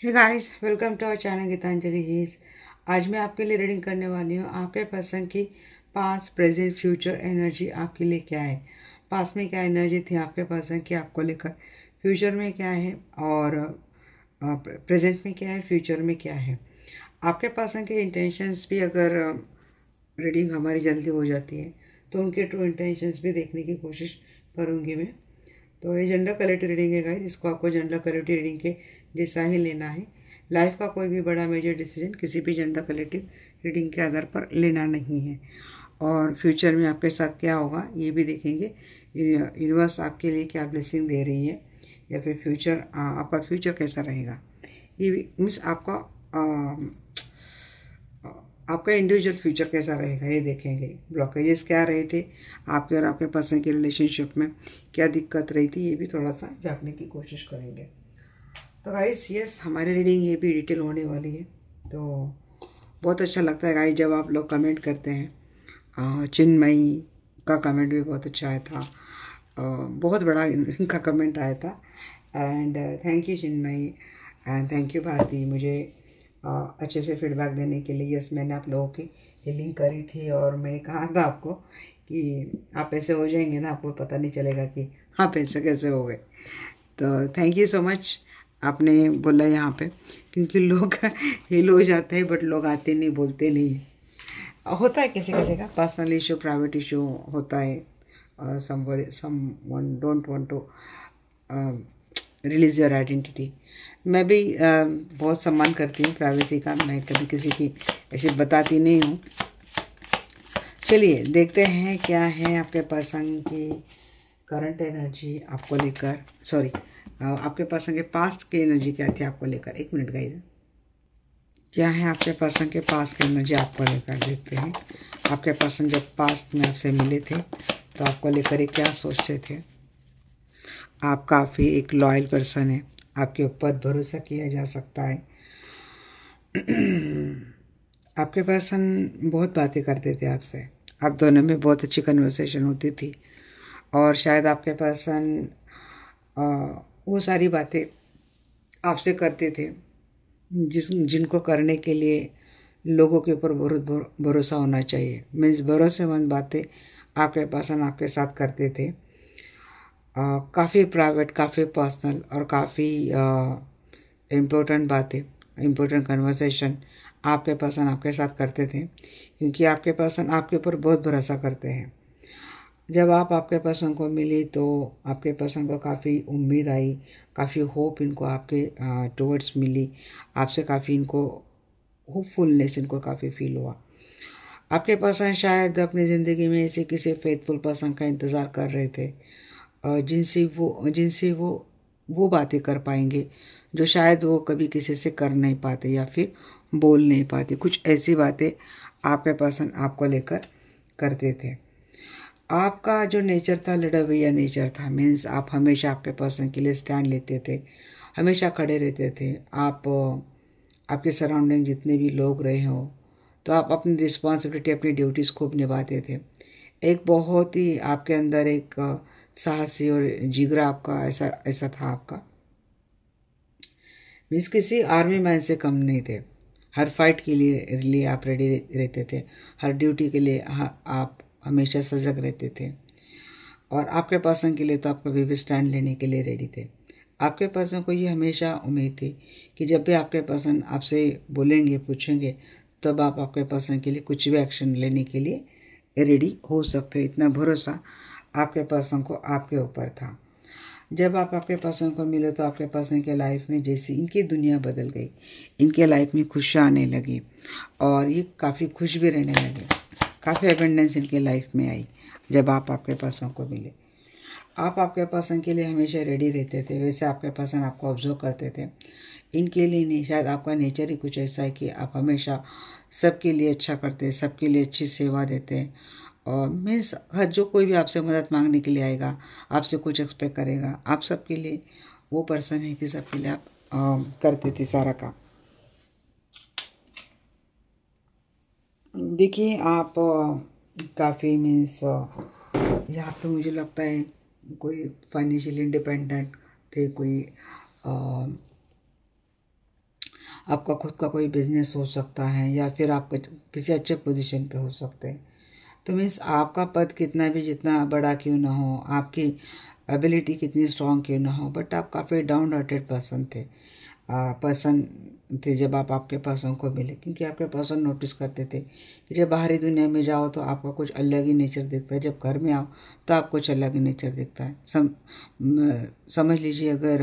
Hey guys, welcome to our channel Geetanjali Heels. आज मैं आपके लिए रीडिंग करने वाली हूँ। आपके पर्सन की पास्ट प्रेजेंट फ्यूचर एनर्जी आपके लिए क्या है। पास्ट में क्या एनर्जी थी आपके पर्सन की आपको लेकर, फ्यूचर में क्या है और प्रेजेंट में क्या है, फ्यूचर में क्या है। आपके पर्सन के इंटेंशंस भी अगर रीडिंग हमारी जल्दी हो जाती है तो उनके ट्रू इंटेंशंस भी देखने की कोशिश करूँगी मैं। तो ये जनरल कलेक्टिव रीडिंग है गाइस, जिसको आपको जनरल कलेक्टिव रीडिंग के जैसा ही लेना है। लाइफ का कोई भी बड़ा मेजर डिसीजन किसी भी जनरल कलेक्टिव रीडिंग के आधार पर लेना नहीं है। और फ्यूचर में आपके साथ क्या होगा ये भी देखेंगे। यूनिवर्स आपके लिए क्या ब्लेसिंग दे रही है, या फिर फ्यूचर आपका फ्यूचर कैसा रहेगा। ये मीन्स आपका इंडिविजुअल फ्यूचर कैसा रहेगा ये देखेंगे। ब्लॉकेजेस क्या रहे थे आपके और आपके पर्सन की रिलेशनशिप में, क्या दिक्कत रही थी, ये भी थोड़ा सा जानने की कोशिश करेंगे। तो गाइस यस, हमारी रीडिंग ये भी डिटेल होने वाली है। तो बहुत अच्छा लगता है गाइस जब आप लोग कमेंट करते हैं। चिन्मयी का कमेंट भी बहुत अच्छा आया था। बहुत बड़ा इनका कमेंट आया था। And thank you Chinmayi, and thank you Bharti, मुझे अच्छे से फीडबैक देने के लिए। यस, मैंने आप लोगों की हीलिंग करी थी और मैंने कहा था आपको कि आप ऐसे हो जाएंगे ना, आपको पता नहीं चलेगा कि आप ऐसे कैसे हो गए। तो थैंक यू सो मच, आपने बोला यहाँ पे, क्योंकि लोग हील हो जाते हैं बट लोग आते नहीं, बोलते नहीं। होता है किसी किसी का पर्सनल इशू, प्राइवेट इशू होता है। Someone don't want to release your identity. मैं भी बहुत सम्मान करती हूँ प्राइवेसी का, मैं कभी किसी की ऐसी बताती नहीं हूँ। चलिए देखते हैं क्या है आपके पर्सन की करंट एनर्जी आपको लेकर, सॉरी आपके पर्सन के पास्ट की एनर्जी क्या थी आपको लेकर। एक मिनट गाइस, क्या है आपके पर्सन के पास्ट की एनर्जी आपको लेकर, देखते हैं। आपके पर्सन जब पास्ट में आपसे मिले थे तो आपको लेकर ये क्या सोचते थे। आप काफ़ी एक लॉयल पर्सन है, आपके ऊपर भरोसा किया जा सकता है। आपके पर्सन बहुत बातें करते थे आपसे, आप दोनों में बहुत अच्छी कन्वर्सेशन होती थी। और शायद आपके पर्सन वो सारी बातें आपसे करते थे जिनको करने के लिए लोगों के ऊपर बहुत भरोसा होना चाहिए। मीन्स भरोसेमंद बातें आपके पर्सन आपके साथ करते थे। काफ़ी प्राइवेट, काफ़ी पर्सनल और काफ़ी इम्पोर्टेंट बातें, इम्पोर्टेंट कन्वर्सेशन आपके पर्सन आपके साथ करते थे, क्योंकि आपके पर्सन आपके ऊपर बहुत भरोसा करते हैं। जब आप आपके पर्सन को मिली तो आपके पर्सन को काफ़ी उम्मीद आई, काफ़ी होप इनको आपके टुवर्ड्स मिली। आपसे काफ़ी इनको होपफुलनेस इनको काफ़ी फील हुआ। आपके पर्सन शायद अपनी ज़िंदगी में ऐसे किसी फेथफुल पर्सन का इंतज़ार कर रहे थे, जिनसे वो बातें कर पाएंगे जो शायद वो कभी किसी से कर नहीं पाते या फिर बोल नहीं पाते। कुछ ऐसी बातें आपके पर्सन आपको लेकर करते थे। आपका जो नेचर था लड़वैया नेचर था। मीन्स आप हमेशा आपके पर्सन के लिए स्टैंड लेते थे, हमेशा खड़े रहते थे। आप आपके सराउंडिंग जितने भी लोग रहे हो तो आप अपनी रिस्पॉन्सिबिलिटी, अपनी ड्यूटीज़ खूब निभाते थे। एक बहुत ही आपके अंदर एक साहसी और जिगरा आपका ऐसा ऐसा था आपका। मीन्स किसी आर्मी मैन से कम नहीं थे। हर फाइट के लिए आप रेडी रहते थे, हर ड्यूटी के लिए आप हमेशा सजग रहते थे। और आपके पर्सन के लिए तो आप कभी भी स्टैंड लेने के लिए रेडी थे। आपके पर्सन को ये हमेशा उम्मीद थी कि जब भी आपके पर्सन आपसे बोलेंगे, पूछेंगे, तब आप आपके पर्सन के लिए कुछ भी एक्शन लेने के लिए रेडी हो सकते। इतना भरोसा आपके पर्सन को आपके ऊपर था। जब आप आपके पर्सन को मिले तो आपके पर्सन के लाइफ में जैसी इनकी दुनिया बदल गई, इनके लाइफ में खुशियाँ आने लगी और ये काफ़ी खुश भी रहने लगे। काफ़ी अबेंडेंस इनके लाइफ में आई जब आप आपके पर्सन को मिले। आप आपके पर्सन के लिए हमेशा रेडी रहते थे, वैसे आपके पर्सन आपको ऑब्जर्व करते थे। इनके लिए नहीं, शायद आपका नेचर ही कुछ ऐसा है कि आप हमेशा सबके लिए अच्छा करते हैं, सबके लिए अच्छी सेवा देते हैं। और मीन्स हर जो कोई भी आपसे मदद मांगने के लिए आएगा, आपसे कुछ एक्सपेक्ट करेगा, आप सबके लिए वो पर्सन है कि सबके लिए आप करते थे सारा काम। देखिए आप काफ़ी मीन्स यहाँ पे मुझे लगता है कोई फाइनेंशियल इंडिपेंडेंट थे, कोई आपका खुद का कोई बिजनेस हो सकता है या फिर आप किसी अच्छे पोजीशन पे हो सकते हैं। तो मीन्स आपका पद कितना भी जितना बड़ा क्यों ना हो, आपकी एबिलिटी कितनी स्ट्रांग क्यों ना हो, बट आप काफ़ी डाउन हार्टेड पर्सन थे जब आप आपके पर्सन को मिले, क्योंकि आपके पर्सन नोटिस करते थे कि जब बाहरी दुनिया में जाओ तो आपका कुछ अलग ही नेचर दिखता है, जब घर में आओ तो आप कुछ अलग ही नेचर दिखता है। समझ लीजिए, अगर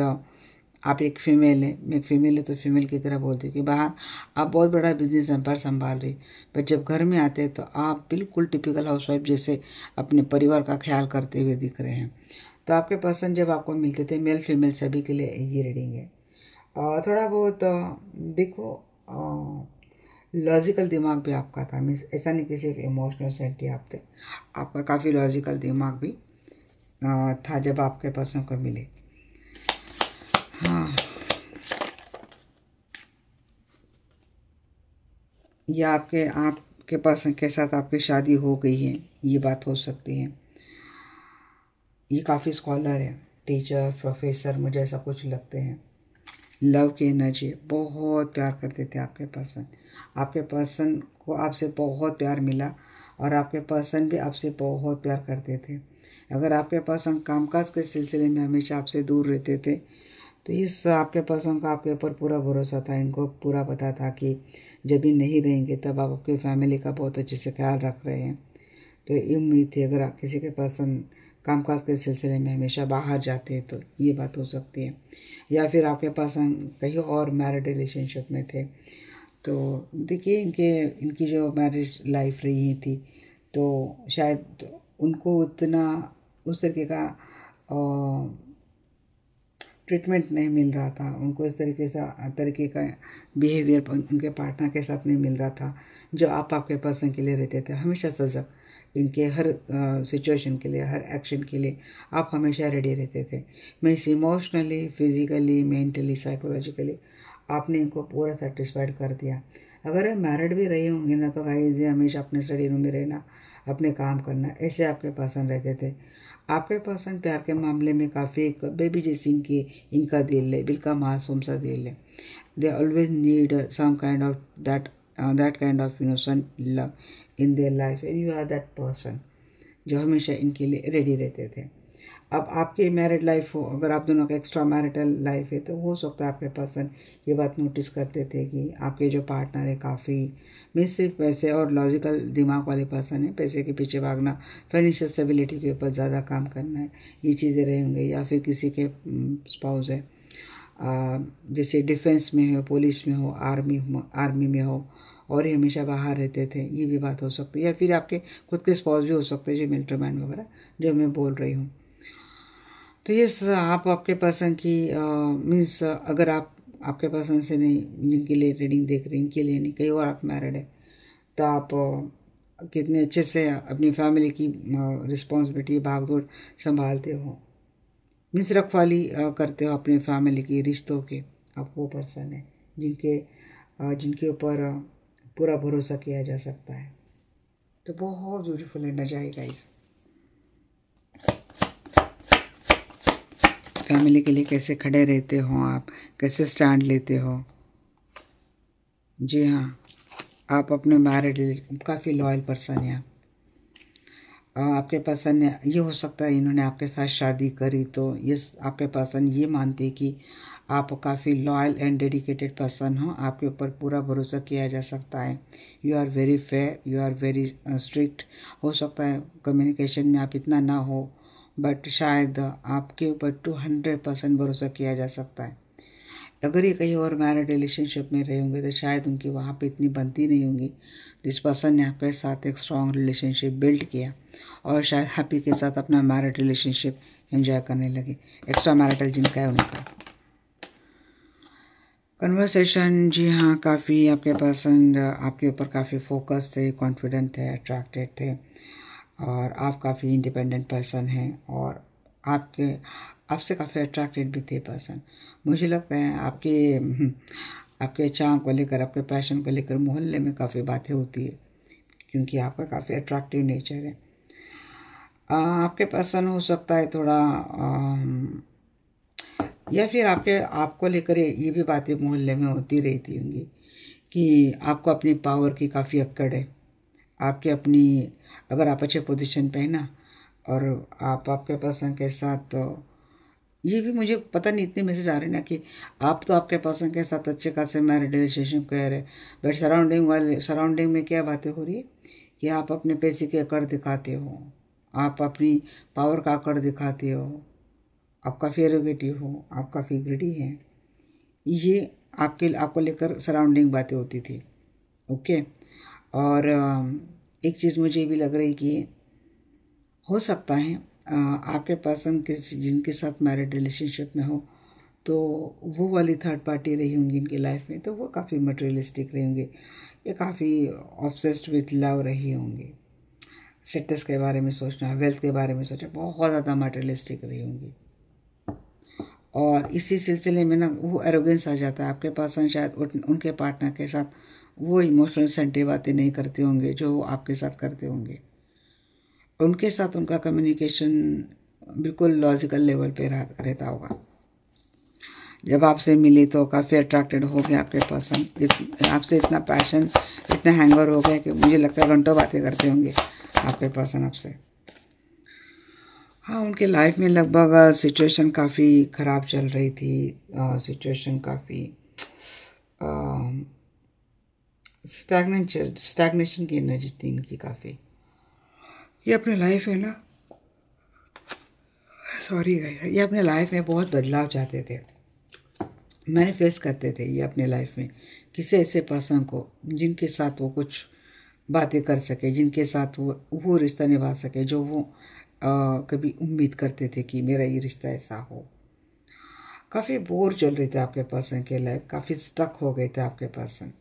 आप एक फीमेल है, मैं एक फीमेल है तो फीमेल की तरह बोलती हूँ कि बाहर आप बहुत बड़ा बिजनेस एम्पायर संभाल रही, पर जब घर में आते हैं तो आप बिल्कुल टिपिकल हाउसवाइफ जैसे अपने परिवार का ख्याल करते हुए दिख रहे हैं। तो आपके पर्सन जब आपको मिलते थे, मेल फीमेल सभी के लिए ये रीडिंग है। और थोड़ा बहुत देखो, लॉजिकल दिमाग भी आपका था, मीन्स ऐसा नहीं कि सिर्फ इमोशनल सेंटी आप थे, आपका काफ़ी लॉजिकल दिमाग भी था जब आपके पर्सन को मिले। हाँ, या आपके पर्सन के साथ आपकी शादी हो गई है, ये बात हो सकती है। ये काफ़ी स्कॉलर है, टीचर प्रोफेसर मुझे ऐसा कुछ लगते हैं। लव की एनर्जी, बहुत प्यार करते थे आपके पर्सन को आपसे बहुत प्यार मिला और आपके पर्सन भी आपसे बहुत प्यार करते थे। अगर आपके पर्सन कामकाज के सिलसिले में हमेशा आपसे दूर रहते थे तो इस आपके पर्सन का आपके ऊपर पूरा भरोसा था, इनको पूरा पता था कि जब ये नहीं रहेंगे तब आप आपकी फैमिली का बहुत अच्छे से ख्याल रख रहे हैं। तो ये उम्मीद थी, अगर आप किसी के पर्सन कामकाज के सिलसिले में हमेशा बाहर जाते हैं तो ये बात हो सकती है। या फिर आपके पर्सन कहीं और मैरिड रिलेशनशिप में थे, तो देखिए इनकी जो मैरिज लाइफ रही थी तो शायद उनको उतना उस ट्रीटमेंट नहीं मिल रहा था, उनको इस तरीके का बिहेवियर उनके पार्टनर के साथ नहीं मिल रहा था जो आप आपके पर्सन के लिए रहते थे। हमेशा सजग, इनके हर सिचुएशन के लिए, हर एक्शन के लिए आप हमेशा रेडी रहते थे। Means emotionally, physically, mentally, psychologically आपने इनको पूरा सेटिस्फाइड कर दिया। अगर आप मैरिड भी रहे होंगे ना तो गाइस, ये हमेशा अपने स्टडी रूम में रहना, अपने काम करना, ऐसे आपके पर्सन रहते थे। आपके पर्सन प्यार के मामले में काफ़ी एक बेबी जैसी इनका दिल है, बिल्कुल मासूम सा दिल है। They always need some kind of that kind of innocent love in their life, and you are that person जो हमेशा इनके लिए रेडी रहते थे। अब आपकी मैरिड लाइफ हो, अगर आप दोनों का एक्स्ट्रा मैरिटल लाइफ है तो हो सकता है आपके पर्सन ये बात नोटिस करते थे कि आपके जो पार्टनर है काफ़ी मीन सिर्फ पैसे और लॉजिकल दिमाग वाले पर्सन है, पैसे के पीछे भागना, फाइनेंशियल स्टेबिलिटी के ऊपर ज़्यादा काम करना है, ये चीज़ें रहे होंगे। या फिर किसी के स्पाउस है जैसे डिफेंस में हो, पुलिस में हो, आर्मी में हो और ये हमेशा बाहर रहते थे, ये भी बात हो सकती है। या फिर आपके खुद के स्पाउस भी हो सकते हैं जो मिलिट्री मैन वगैरह जो मैं बोल रही हूँ। तो ये आप आपके पर्सन की मीन्स अगर आप आपके पर्सन से नहीं, जिनके लिए रीडिंग देख रहे हैं इनके लिए नहीं, कहीं और आप मैरिड है तो आप कितने अच्छे से अपनी फैमिली की रिस्पॉन्सिबिलिटी भागदौड़ संभालते हो, मीन्स रखवाली करते हो अपनी फैमिली की, रिश्तों के। आप वो पर्सन है जिनके ऊपर पूरा भरोसा किया जा सकता है। तो बहुत ब्यूटीफुल एनर्जी आएगा इस फैमिली के लिए, कैसे खड़े रहते हो आप, कैसे स्टैंड लेते हो। जी हाँ, आप अपने मैरिड काफ़ी लॉयल पर्सन हैं। आपके पर्सन ने, ये हो सकता है इन्होंने आपके साथ शादी करी तो ये आपके पर्सन ये मानते कि आप काफ़ी लॉयल एंड डेडिकेटेड पर्सन हो, आपके ऊपर पूरा भरोसा किया जा सकता है। You are very fair, you are very strict. हो सकता है कम्युनिकेशन में आप इतना ना हो, बट शायद आपके ऊपर 200% भरोसा किया जा सकता है। अगर ये कहीं और मैरिड रिलेशनशिप में रहे होंगे तो शायद उनकी वहाँ पे इतनी बनती नहीं होंगी। जिस पर्सन ने आपके साथ एक स्ट्रॉन्ग रिलेशनशिप बिल्ड किया और शायद हैप्पी के साथ अपना मैरिड रिलेशनशिप एंजॉय करने लगे, एक्स्ट्रा मैरिटल जिनका है उनका कन्वर्सेशन। जी हाँ, काफ़ी आपके पर्सन आपके ऊपर काफ़ी फोकस थे, कॉन्फिडेंट थे, अट्रैक्टेड थे और आप काफ़ी इंडिपेंडेंट पर्सन हैं और आपसे काफ़ी अट्रैक्टेड भी थे पर्सन। मुझे लगता है आपके चाम को लेकर, आपके पैशन को लेकर मोहल्ले में काफ़ी बातें होती है क्योंकि आपका काफ़ी अट्रैक्टिव नेचर है। आपके पर्सन हो सकता है थोड़ा या फिर आपको लेकर ये भी बातें मोहल्ले में होती रहती होंगी कि आपको अपनी पावर की काफ़ी अक्कड़ है, आपके अपनी, अगर आप अच्छे पोजीशन पे है ना और आप आपके पर्सन के साथ, तो ये भी मुझे पता नहीं, इतने मैसेज आ रहे हैं ना कि आप तो आपके पर्सन के साथ अच्छे खासे मैरिड रिलेशनशिप कह रहे, बट सराउंडिंग में क्या बातें हो रही है कि आप अपने पैसे की अकड़ दिखाते हो, आप अपनी पावर का अकड़ दिखाते हो, आप काफ़ी एरोगेटिव हो, आप काफ़ी ग्रीडी हैं। ये आपको लेकर सराउंडिंग बातें होती थी। ओके। और एक चीज़ मुझे ये भी लग रही कि हो सकता है आपके पर्सन जिनके साथ मैरिड रिलेशनशिप में हो, तो वो वाली थर्ड पार्टी रही होंगी इनकी लाइफ में, तो वो काफ़ी मटेरियलिस्टिक रही होंगी या काफ़ी ऑब्सेस्ड विथ लव रही होंगी, स्टेटस के बारे में सोचना, वेल्थ के बारे में सोचना, बहुत ज़्यादा मटेरियलिस्टिक रही होंगी। और इसी सिलसिले में ना वो एरोगेंस आ जाता है आपके पास, शायद उनके पार्टनर के साथ वो इमोशनल सेंटिव बातें नहीं करते होंगे जो वो आपके साथ करते होंगे। उनके साथ उनका कम्युनिकेशन बिल्कुल लॉजिकल लेवल पे रहता होगा। जब आपसे मिली तो काफ़ी अट्रैक्टेड हो गया आपके पर्सन, आपसे इतना पैशन, इतना हैंगर हो गया कि मुझे लगता है घंटों बातें करते होंगे आपके पर्सन आपसे। हाँ, उनके लाइफ में लगभग सिचुएशन काफ़ी ख़राब चल रही थी, सिचुएशन काफ़ी स्टैग्नेशन की एनर्जी थी इनकी काफ़ी। ये अपने लाइफ में ना, सॉरी, ये अपने लाइफ में बहुत बदलाव चाहते थे, मैनिफेस्ट करते थे ये अपने लाइफ में किसी ऐसे पर्सन को जिनके साथ वो कुछ बातें कर सके, जिनके साथ वो रिश्ता निभा सके जो वो कभी उम्मीद करते थे कि मेरा ये रिश्ता ऐसा हो। काफ़ी बोर चल रही थी आपके पर्सन के लाइफ, काफ़ी स्टक हो गए थे आपके पर्सन।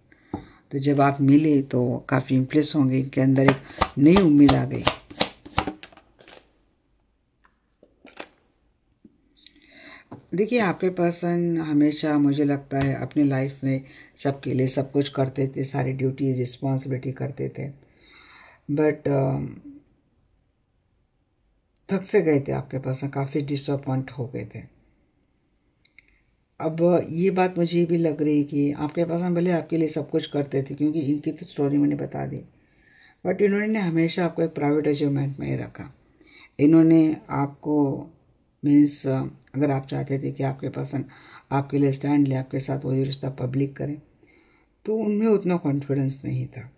तो जब आप मिले तो काफ़ी इम्प्रेस होंगे, इनके अंदर एक नई उम्मीद आ गई। देखिए, आपके पर्सन हमेशा मुझे लगता है अपनी लाइफ में सबके लिए सब कुछ करते थे, सारी ड्यूटी रिस्पॉन्सिबिलिटी करते थे, बट थक से गए थे आपके पर्सन, काफ़ी डिसअपॉइंट हो गए थे। अब ये बात मुझे ये भी लग रही है कि आपके पर्सन भले आपके लिए सब कुछ करते थे, क्योंकि इनकी तो स्टोरी मैंने बता दी, बट इन्होंने हमेशा आपको एक प्राइवेट अचीवमेंट में ही रखा। इन्होंने आपको मीन्स, अगर आप चाहते थे कि आपके पर्सन आपके लिए स्टैंड ले, आपके साथ वो रिश्ता पब्लिक करें, तो उनमें उतना कॉन्फिडेंस नहीं था।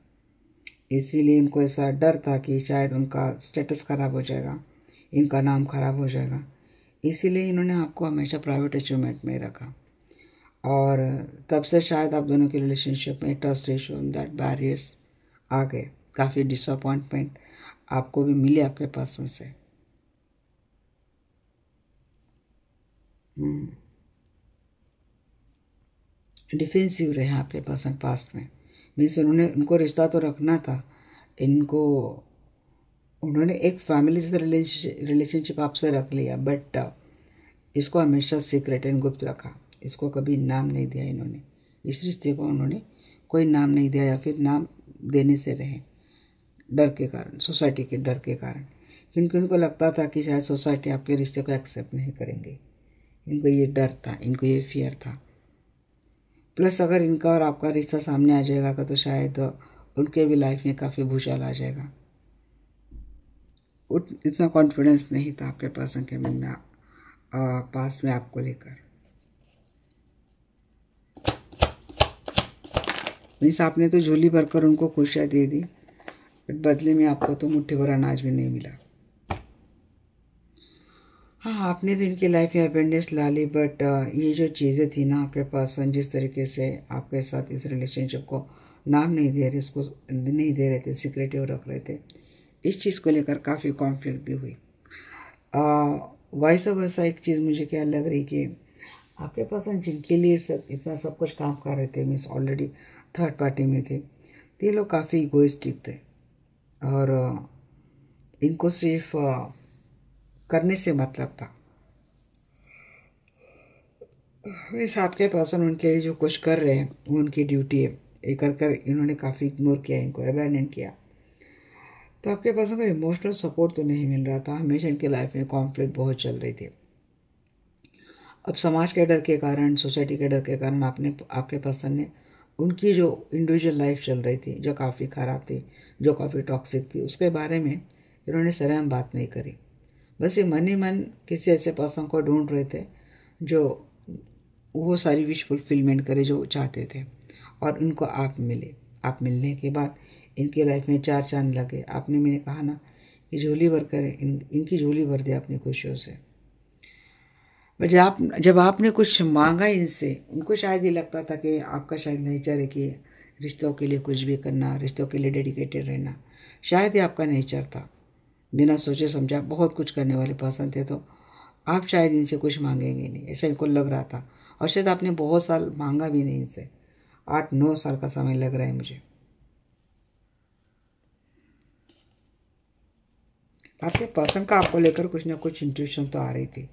इसीलिए उनको ऐसा डर था कि शायद उनका स्टेटस ख़राब हो जाएगा, इनका नाम खराब हो जाएगा, इसीलिए इन्होंने आपको हमेशा प्राइवेट अचीवमेंट में रखा। और तब से शायद आप दोनों के रिलेशनशिप में ट्रस्ट इशू, दैट बैरियर्स आ गए, काफ़ी डिसअपॉइंटमेंट आपको भी मिले आपके पर्सन से। डिफेंसिव रहे आपके पर्सन पास्ट में, मीन्स उनको रिश्ता तो रखना था, इनको उन्होंने एक फैमिली से रिलेशनशिप आपसे रख लिया, बट इसको हमेशा सीक्रेट एंड गुप्त रखा, इसको कभी नाम नहीं दिया इन्होंने, इस रिश्ते को उन्होंने कोई नाम नहीं दिया, या फिर नाम देने से रहे डर के कारण, सोसाइटी के डर के कारण, क्योंकि उनको लगता था कि शायद सोसाइटी आपके रिश्ते को एक्सेप्ट नहीं करेंगे। इनको ये डर था, इनको ये फियर था। प्लस अगर इनका और आपका रिश्ता सामने आ जाएगा तो शायद उनके भी लाइफ में काफ़ी भूचाल आ जाएगा। इतना कॉन्फिडेंस नहीं था आपके पर्सन के मन में पास्ट में आपको लेकर। मीन्स आपने तो झोली भरकर उनको खुशियाँ दे दी, बट बदले में आपको तो मुट्ठी भर अनाज भी नहीं मिला। हाँ, आपने तो इनकी लाइफ में अवेयरनेस ला ली, बट ये जो चीज़ें थी ना, आपके पर्सन जिस तरीके से आपके साथ इस रिलेशनशिप को नाम नहीं दे रहे, इसको नहीं दे रहे थे, सिक्रेटिव रख रहे थे, इस चीज़ को लेकर काफ़ी कॉन्फ्लिक्ट भी हुई। वैसा वैसा एक चीज़ मुझे क्या लग रही कि आपके पर्सन जिनके लिए इतना सब कुछ काम कर रहे थे, मीन्स ऑलरेडी थर्ड पार्टी में थे, तो ये लोग काफ़ी इगोइस्टिक थे, और इनको सिर्फ करने से मतलब था। इस आपके पर्सन उनके लिए जो कुछ कर रहे हैं वो उनकी ड्यूटी है, ये कर कर इन्होंने काफ़ी इग्नोर किया, इनको अबैंडन किया। तो आपके पर्सन को इमोशनल सपोर्ट तो नहीं मिल रहा था, हमेशा इनके लाइफ में कॉन्फ्लिक्ट बहुत चल रही थी। अब समाज के डर के कारण, सोसाइटी के डर के कारण आपके पर्सन ने उनकी जो इंडिविजुअल लाइफ चल रही थी, जो काफ़ी ख़राब थी, जो काफ़ी टॉक्सिक थी, उसके बारे में इन्होंने सरेआम बात नहीं करी। बस ये मन ही मन किसी ऐसे पर्सन को ढूंढ रहे थे जो वो सारी विश फुलफिलमेंट करे जो चाहते थे, और इनको आप मिले। आप मिलने के बाद इनकी लाइफ में चार चांद लगे। आपने मैंने कहा ना कि झोली भर कर इनकी झोली भर दी अपनी खुशियों से। बट जब आपने कुछ मांगा इनसे, उनको शायद ये लगता था कि आपका शायद नेचर है कि रिश्तों के लिए कुछ भी करना, रिश्तों के लिए डेडिकेटेड रहना, शायद ये आपका नेचर था। बिना सोचे समझा बहुत कुछ करने वाले पर्सन थे, तो आप शायद इनसे कुछ मांगेंगे नहीं, ऐसा इनको लग रहा था। और शायद आपने बहुत साल मांगा भी नहीं इनसे, 8-9 साल का समय लग रहा है मुझे। आपके पर्सन का आपको लेकर कुछ ना कुछ इंट्यूशन तो आ रही थी,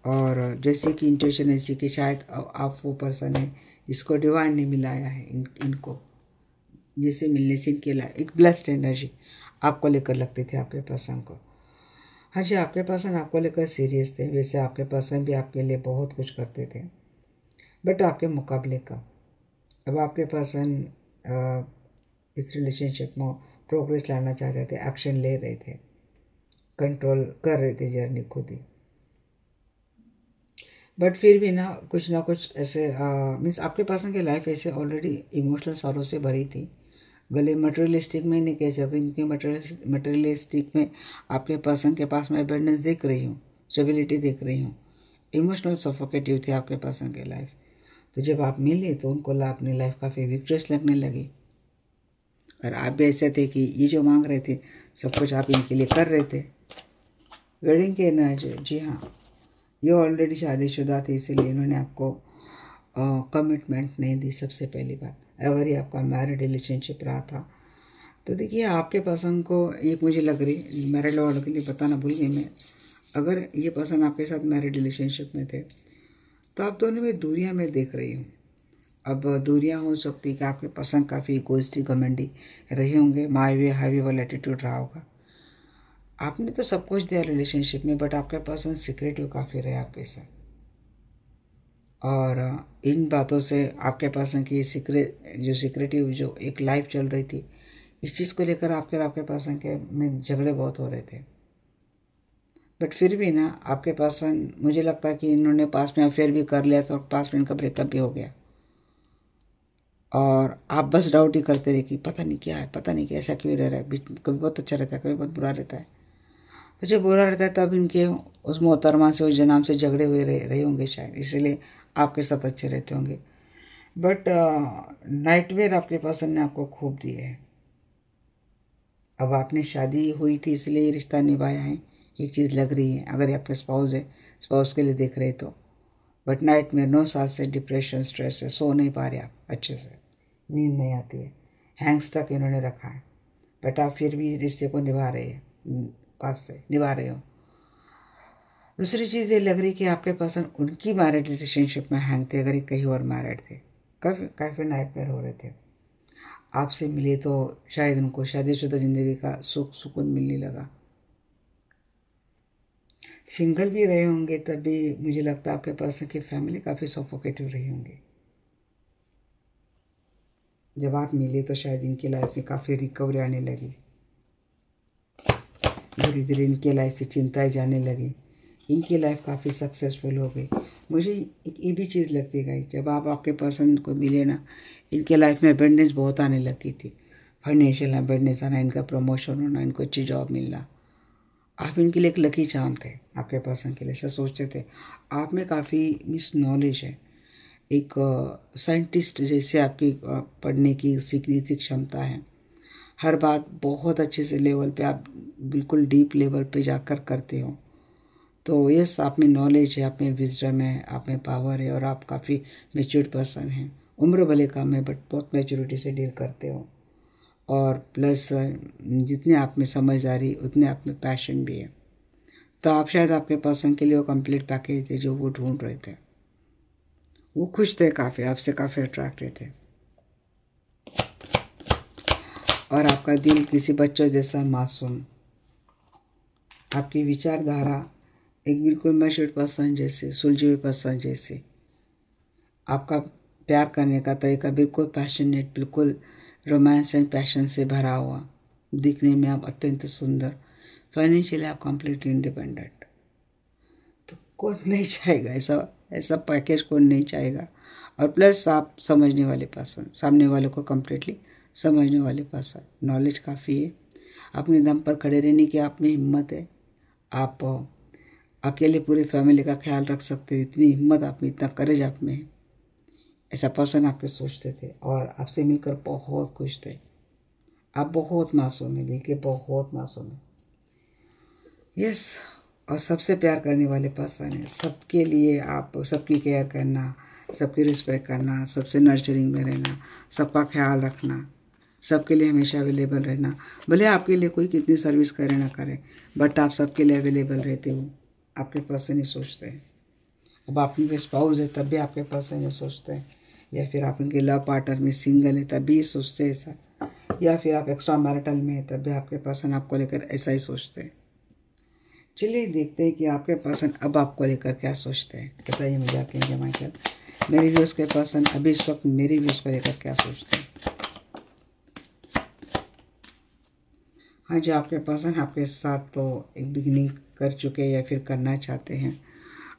और जैसे कि इंट्यूशन ऐसी कि शायद आप वो पर्सन है जिसको डिवाइन ने मिलाया है इनको, जिसे मिलने से इनके एक ब्लेस्ड एनर्जी आपको लेकर लगती थी आपके पर्सन को। हाँ जी, आपके पर्सन आपको लेकर सीरियस थे। वैसे आपके पर्सन भी आपके लिए बहुत कुछ करते थे, बट आपके मुकाबले का अब आपके पर्सन इस रिलेशनशिप में प्रोग्रेस लाना चाहते थे, एक्शन ले रहे थे, कंट्रोल कर रहे थे जर्नी खुद ही। बट फिर भी ना कुछ ऐसे मीन्स आपके पर्सन की लाइफ ऐसे ऑलरेडी इमोशनल सॉरो से भरी थी। भले मटेरियलिस्टिक में नहीं कह सकते, क्योंकि मटेरियलिस्टिक में आपके पर्सन के पास मैं अबंडेंस देख रही हूँ, स्टेबिलिटी देख रही हूँ। इमोशनल सफोकेटिव थी आपके पर्सन की लाइफ। तो जब आप मिले तो उनको अपनी लाइफ काफ़ी विक्ट्रियस लगने लगी, और आप भी ऐसे थे कि ये जो मांग रहे थे सब कुछ आप इनके लिए कर रहे थे। वेडिंग के एनर्जी, जी हाँ, ये ऑलरेडी शादीशुदा थी, इसीलिए इन्होंने आपको कमिटमेंट नहीं दी। सबसे पहली बात, अगर ये आपका मैरिड रिलेशनशिप रहा था तो देखिए आपके पर्सन को एक मुझे लग रही, मैरिड वालों के लिए बताना भूल गई मैं, अगर ये पर्सन आपके साथ मैरिड रिलेशनशिप में थे तो आप दोनों में दूरियां मैं देख रही हूँ। अब दूरियां हो सकती कि आपके पर्सन काफ़ी इगोइस्टिक घमंडी रहे होंगे, माई वे हाईवे वाला एटीट्यूड रहा होगा। आपने तो सब कुछ दिया रिलेशनशिप में, बट आपके पर्सन सिक्रेटिव काफ़ी रहे आपके साथ, और इन बातों से आपके पर्सन की सिक्रेटिव जो एक लाइफ चल रही थी, इस चीज़ को लेकर आपके पर्सन के में झगड़े बहुत हो रहे थे। बट फिर भी आपके पर्सन, मुझे लगता है कि इन्होंने पास में अफेयर भी कर लिया था, और पास में इनका ब्रेकअप भी हो गया, और आप बस डाउट ही करते रहे कि पता नहीं क्या है, पता नहीं क्या, ऐसा क्यों रह रहा है, कभी बहुत अच्छा रहता है, कभी बहुत बुरा रहता है। तो जब बुरा रहता है तब इनके उस मोहतरमा से, उस जनाब से झगड़े हुए रहे होंगे शायद, इसीलिए आपके साथ अच्छे रहते होंगे। बट नाइटमेयर आपके पर्सन ने आपको खूब दिए है। अब आपने शादी हुई थी इसलिए ये रिश्ता निभाया है, ये चीज़ लग रही है। अगर ये आपके स्पाउस है, स्पाउस के लिए देख रहे तो। बट नाइटमेयर 9 साल से डिप्रेशन, स्ट्रेस है, सो नहीं पा रहे आप अच्छे से, नींद नहीं आती है, हैंग्स तक इन्होंने रखा है, बट आप फिर भी रिश्ते को निभा रहे हैं, पास से निभा रहे हो। दूसरी चीज़ ये लग रही कि आपके पर्सन उनकी मैरिड रिलेशनशिप में हैंग थे, अगर ये कहीं और मैरिड थे, काफ़ी नाइटमेयर हो रहे थे। आपसे मिले तो शायद उनको शादीशुदा ज़िंदगी का सुकून मिलने लगा। सिंगल भी रहे होंगे तब भी मुझे लगता है आपके पर्सन की फैमिली काफ़ी सफोकेटिव रही होंगी। जब आप मिले तो शायद इनकी लाइफ में काफ़ी रिकवरी आने लगी, धीरे धीरे इनकी लाइफ से चिंताएं जाने लगी, इनकी लाइफ काफ़ी सक्सेसफुल हो गई। मुझे ये भी चीज़ लगती है, जब आप आपके पर्सन को मिले इनके लाइफ में अबंडेंस बहुत आने लगी थी, फाइनेंशियल अबंडेंस आना, इनका प्रमोशन होना, इनको अच्छी जॉब मिलना। आप इनके लिए एक लकी चार्म थे आपके पर्सन के लिए, ऐसा सोचते थे। आप में काफ़ी मिस नॉलेज है, एक साइंटिस्ट जैसे आपकी पढ़ने की, सीखने की क्षमता है। हर बात बहुत अच्छे से लेवल पे आप बिल्कुल डीप लेवल पे जाकर करते हो। तो यस, आप में नॉलेज है, आप में विजडम है, आप में पावर है, और आप काफ़ी मेच्योर्ड पर्सन हैं। उम्र भले कम है बट बहुत मैच्योरिटी से डील करते हो, और प्लस जितने आप में समझदारी उतने आप में पैशन भी है। तो आप शायद आपके पर्सन के लिए वो कंप्लीट पैकेज थे जो वो ढूंढ रहे थे। वो खुश थे काफ़ी, आपसे काफ़ी अट्रैक्टेड थे, और आपका दिल किसी बच्चों जैसा मासूम, आपकी विचारधारा एक बिल्कुल मैच्योर्ड पर्सन जैसे, सुलझे हुए पर्सन जैसे। आपका प्यार करने का तरीका बिल्कुल पैशनेट, बिल्कुल रोमांस एंड पैशन से भरा हुआ। दिखने में आप अत्यंत सुंदर। फाइनेंशियली आप कंप्लीटली इंडिपेंडेंट। तो कौन नहीं चाहेगा ऐसा, ऐसा पैकेज कौन नहीं चाहेगा। और प्लस आप समझने वाले पर्सन, सामने वाले को कंप्लीटली समझने वाले पर्सन। नॉलेज काफ़ी है, अपने दम पर खड़े रहने की आप में हिम्मत है। आप अकेले पूरी फैमिली का ख्याल रख सकते हो, इतनी हिम्मत आप में, इतना करेज आप में है। ऐसा पर्सन आपके सोचते थे और आपसे मिलकर बहुत खुश थे। आप बहुत मासूम है, दिल के बहुत मासूम है। यस, और सबसे प्यार करने वाले पर्सन है। सबके लिए आप सबकी केयर करना, सबकी रिस्पेक्ट करना, सबसे नर्चरिंग में रहना, सबका ख्याल रखना, सबके लिए हमेशा अवेलेबल रहना। भले आपके लिए कोई कितनी सर्विस करे ना करे, बट आप सबके लिए अवेलेबल रहते हो। आपके पर्सन ही सोचते हैं। अब आप उनके स्पाउस है तब भी आपके पर्सन ही सोचते हैं, या फिर आप उनके लव पार्टनर में सिंगल है तब भी सोचते हैं ऐसा, या फिर आप एक्स्ट्रा मैरिटल में है तब भी आपके पर्सन आपको लेकर ऐसा ही सोचते हैं। चलिए देखते हैं कि आपके पर्सन अब आपको लेकर क्या सोचते हैं। बताइए मुझे आपके इंडिया माइकल, मेरे व्यूज़ के पर्सन अभी इस वक्त मेरे व्यूज़ को लेकर क्या सोचते हैं। हाँ जी, आपके पर्सन आपके साथ तो एक बिगिनिंग कर चुके हैं या फिर करना चाहते हैं।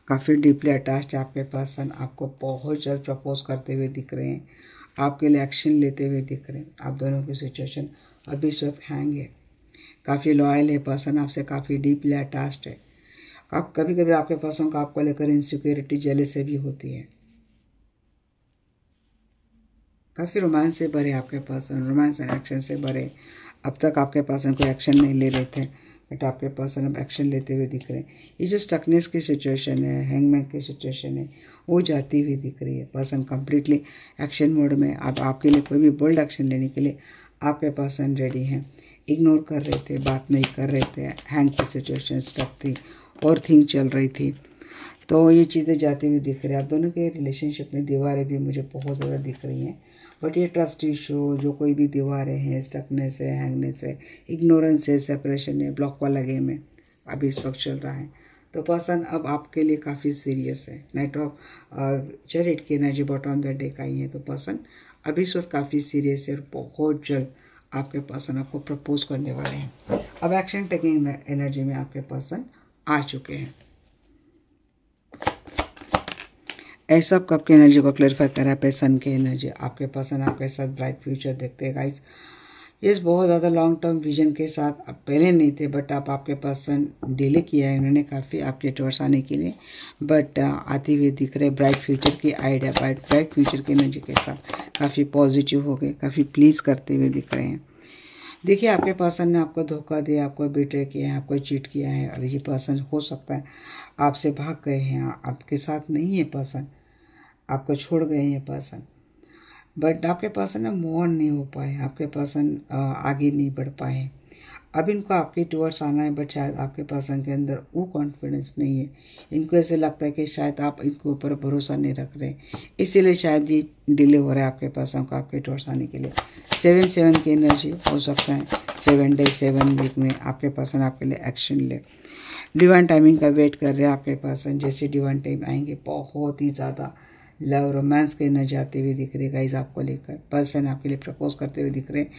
काफ़ी डीपली अटैच्ड है आपके पर्सन। आपको बहुत जल्द प्रपोज करते हुए दिख रहे हैं, आपके लिए एक्शन लेते हुए दिख रहे हैं। आप दोनों की सिचुएशन अभी इस वक्त हैंग है। काफ़ी लॉयल है पर्सन, आपसे काफ़ी डीपली अटैच्ड है। आप कभी कभी आपके पर्सन को आपको लेकर इनसिक्योरिटी जेलसी भी होती है। काफ़ी रोमांस से भरे आपके पर्सन, रोमांस एंड एक्शन से भरे। अब तक आपके पर्सन कोई एक्शन नहीं ले रहे थे, बट आपके पर्सन अब एक्शन लेते हुए दिख रहे हैं। ये जो स्टकनेस की सिचुएशन है, हैंगमैन की सिचुएशन है, वो जाती हुई दिख रही है। पर्सन कंप्लीटली एक्शन मोड में। अब आपके लिए कोई भी बोल्ड एक्शन लेने के लिए आपके पर्सन रेडी हैं। इग्नोर कर रहे थे, बात नहीं कर रहे थे, हैंग की सिचुएशन स्टक थी और थिंग चल रही थी, तो ये चीज़ें जाती हुई दिख रही है। आप दोनों के रिलेशनशिप में दीवारें भी मुझे बहुत ज़्यादा दिख रही हैं, बट ये ट्रस्ट इशू, जो कोई भी दीवारें हैं, स्टकनेस है, हैंगनेस है, इग्नोरेंस है, सेपरेशन है, ब्लॉक वाला गेम है, अभी इस वक्त चल रहा है। तो पर्सन अब आपके लिए काफ़ी सीरियस है। नाइट ऑफ चैरिट की energy bottom of the deck आई है, तो पर्सन अभी इस वक्त काफ़ी सीरियस है और बहुत जल्द आपके पर्सन आपको प्रपोज करने वाले हैं। अब एक्शन टेकिंग एनर्जी में आपके पर्सन आ चुके हैं। ऐसा कब की एनर्जी को क्लैरिफाई करा पे सन की एनर्जी। आपके पर्सन आपके साथ ब्राइट फ्यूचर देखते हैं गाइस। ये बहुत ज़्यादा लॉन्ग टर्म विजन के साथ आप पहले नहीं थे, बट आप आपके पर्सन डिले किया है उन्होंने काफ़ी आपके टूवर्ड्स आने के लिए, बट आते हुए दिख रहे ब्राइट फ्यूचर की आइडिया, ब्राइट फ्यूचर की एनर्जी के साथ काफ़ी पॉजिटिव हो गए, काफ़ी प्लीज़ करते हुए दिख रहे हैं। देखिए, आपके पर्सन ने आपको धोखा दिया, आपको बिट्रे किया है, आपको चीट किया है, और ये पर्सन हो सकता है आपसे भाग गए हैं, आपके साथ नहीं है पर्सन, आपको छोड़ गए हैं पर्सन। बट आपके पर्सन ना मूव ऑन नहीं हो पाए, आपके पर्सन आगे नहीं बढ़ पाए। अब इनको आपके टूवर्ड्स आना है, बट शायद आपके पर्सन के अंदर वो कॉन्फिडेंस नहीं है। इनको ऐसे लगता है कि शायद आप इनके ऊपर भरोसा नहीं रख रहे, इसीलिए शायद ये डिले हो रहा है आपके पर्सन को आपके टूवर्ड्स आने के लिए। 7/7 की एनर्जी हो सकता है 7 डे 7 वीक में आपके पर्सन आपके लिए एक्शन ले। डिवाइन टाइमिंग का वेट कर रहे हैं आपके पर्सन। जैसे डिवाइन टाइम आएंगे, बहुत ही ज़्यादा लव रोमांस की एनर्जी आती हुई दिख रही है गाइस आपको लेकर। पर्सन आपके लिए प्रपोज करते हुए दिख रहे हैं,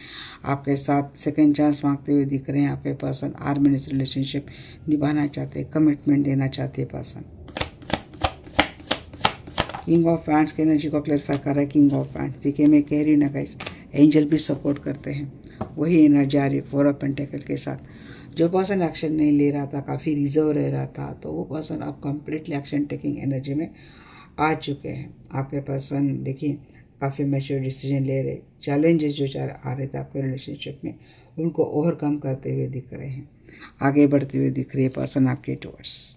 आपके साथ सेकंड चांस मांगते हुए दिख रहे हैं। आपके पर्सन हार्मोनियस रिलेशनशिप निभाना चाहते हैं, कमिटमेंट देना चाहते हैं पर्सन। किंग ऑफ हैंड्स की एनर्जी को क्लैरिफाई कर रहा है। किंग ऑफ हैंड्स, देखिए मैं कह रही हूँ ना गाइस, एंजल भी सपोर्ट करते हैं, वही एनर्जी आ रही है 4 ऑफ पेंटिकल के साथ। जो पर्सन एक्शन नहीं ले रहा था, काफ़ी रिजर्व रह रहा था, तो वो पर्सन अब कंप्लीटली एक्शन टेकिंग एनर्जी में आ चुके हैं। आपके पर्सन देखिए काफ़ी मैच्योर डिसीजन ले रहे, चैलेंजेस जो आ रहे थे आपके रिलेशनशिप में उनको ओवरकम करते हुए दिख रहे हैं, आगे बढ़ते हुए दिख रही है पर्सन आपके टुवर्ड्स।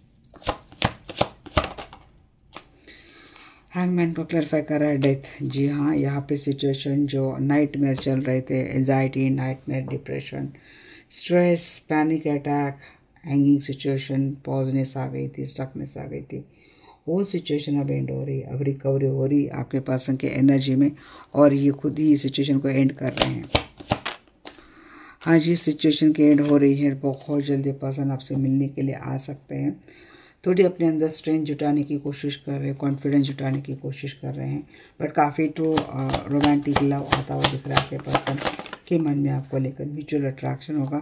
हैंगमैन को क्लैरिफाई कर रहा है डेथ। जी हाँ, यहाँ पे सिचुएशन जो नाइटमेयर चल रहे थे, anxiety, nightmare, depression, stress, panic attack, hanging situation, पॉजनेस आ गई थी, स्टकनेस आ गई थी, वो सिचुएशन अब एंड हो रही है, अब रिकवरी हो रही है आपके पर्सन के एनर्जी में, और ये खुद ही सिचुएशन को एंड कर रहे हैं। हाँ जी, सिचुएशन की एंड हो रही है, बहुत जल्दी पर्सन आपसे मिलने के लिए आ सकते हैं। थोड़ी अपने अंदर स्ट्रेंथ जुटाने की कोशिश कर रहे हैं, कॉन्फिडेंस जुटाने की कोशिश कर रहे हैं, बट काफ़ी तो रोमांटिक लव आता हुआ दिख रहा है आपके पर्सन के मन में आपको लेकर। म्यूचुअल अट्रैक्शन होगा,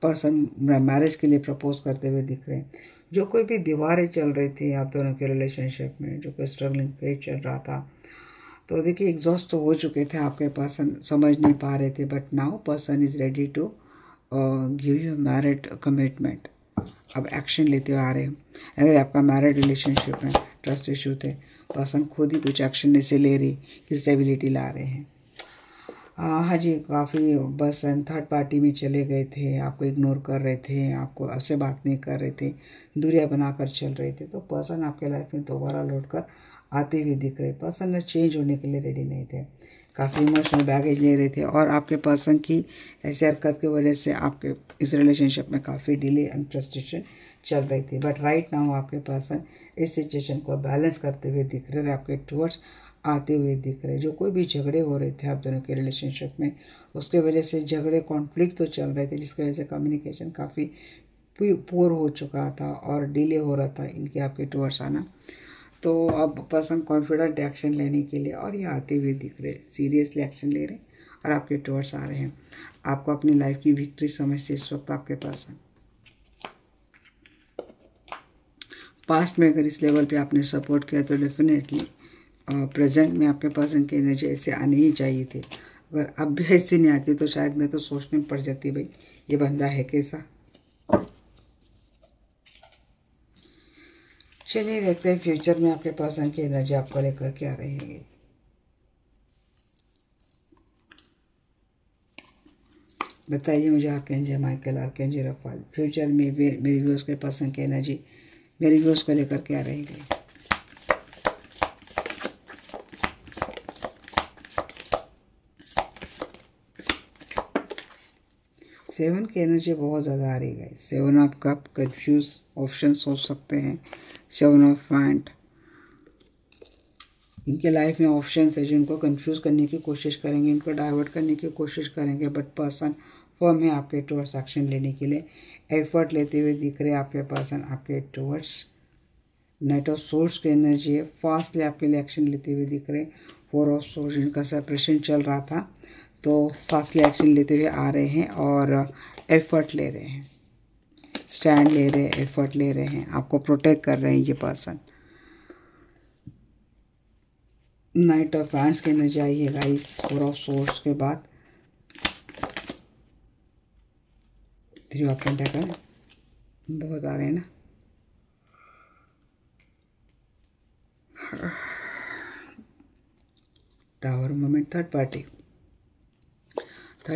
पर्सन मैरिज के लिए प्रपोज करते हुए दिख रहे हैं। जो कोई भी दीवारें चल रही थी आप दोनों के रिलेशनशिप में, जो कोई स्ट्रगलिंग फेज चल रहा था, तो देखिए एग्जॉस्ट तो हो चुके थे आपके पर्सन, समझ नहीं पा रहे थे, but now person is ready to give you married commitment. अब एक्शन लेते हुए आ रहे हैं। अगर आपका मैरिड रिलेशनशिप में ट्रस्ट इशू थे, पर्सन खुद ही कुछ एक्शन ऐसे ले रही कि स्टेबिलिटी ला रहे हैं। हाँ जी, काफ़ी बस थर्ड पार्टी में चले गए थे, आपको इग्नोर कर रहे थे, आपको आपसे बात नहीं कर रहे थे, दूरियां बनाकर चल रहे थे, तो पर्सन आपके लाइफ में दोबारा लौट कर आते हुए दिख रहे। पर्सन चेंज होने के लिए रेडी नहीं थे, काफ़ी इमोशनल बैगेज ले रहे थे, और आपके पर्सन की ऐसी हरकत की वजह से आपके इस रिलेशनशिप में काफ़ी डिले एंड फ्रस्ट्रेशन चल रही थी। बट राइट नाउ आपके पर्सन इस सिचुएशन को बैलेंस करते हुए दिख रहे, आपके टुवर्ड्स आते हुए दिख रहे। जो कोई भी झगड़े हो रहे थे आप दोनों के रिलेशनशिप में, उसके वजह से झगड़े कॉन्फ्लिक्ट तो चल रहे थे, जिसकी वजह से कम्युनिकेशन काफ़ी पुअर हो चुका था और डिले हो रहा था इनके आपके टुवर्ड्स आना। तो अब पर्सन कॉन्फिडेंट एक्शन लेने के लिए और ये आते हुए दिख रहे, सीरियसली एक्शन ले रहे और आपके टुवर्ड्स आ रहे हैं। आपको अपनी लाइफ की विक्ट्री समझते इस वक्त आपके पर्सन। पास्ट में अगर इस लेवल पे आपने सपोर्ट किया तो डेफिनेटली प्रेजेंट में आपके पर्सन की एनर्जी ऐसे आने ही चाहिए थे। अगर अब भी ऐसी नहीं आती तो शायद मैं तो सोचने में पड़ जाती, भाई ये बंदा है कैसा। चलिए देखते हैं फ्यूचर में आपके पर्सन की एनर्जी आपको लेकर क्या रहेगी। बताइए मुझे archangel Michael, archangel Rafale, future में मेरे व्यूअर्स के पर्सन की एनर्जी मेरे व्यूअर्स को लेकर क्या रहेगी। सेवन की एनर्जी बहुत ज़्यादा आ रही है। Seven of cup, confuse option सोच सकते हैं। सेवन ऑफ हैंड, इनके लाइफ में ऑप्शंस है जिनको कंफ्यूज करने की कोशिश करेंगे, इनको डाइवर्ट करने की कोशिश करेंगे, बट पर्सन फर्म है आपके टुवर्ड्स एक्शन लेने के लिए एफर्ट लेते हुए दिख रहे। आपके पर्सन आपके टुवर्ड्स नाइट ऑफ सोर्स की एनर्जी है, फास्टली आपके लिए एक्शन लेते हुए दिख रहे। फोर ऑफ सोर्स, इनका सेपरेशन चल रहा था तो फास्टली एक्शन लेते हुए आ रहे हैं और एफर्ट ले रहे हैं, स्टैंड ले रहे हैं, एफर्ट ले रहे हैं, आपको प्रोटेक्ट कर रहे हैं ये पर्सन। नाइट ऑफ हैंड्स की एनर्जी आई है गाइस, फोर ऑफ सोर्स के बाद थ्री ऑफ पेंटाकल बहुत आ रहे हैं ना। टावर मोमेंट, थर्ड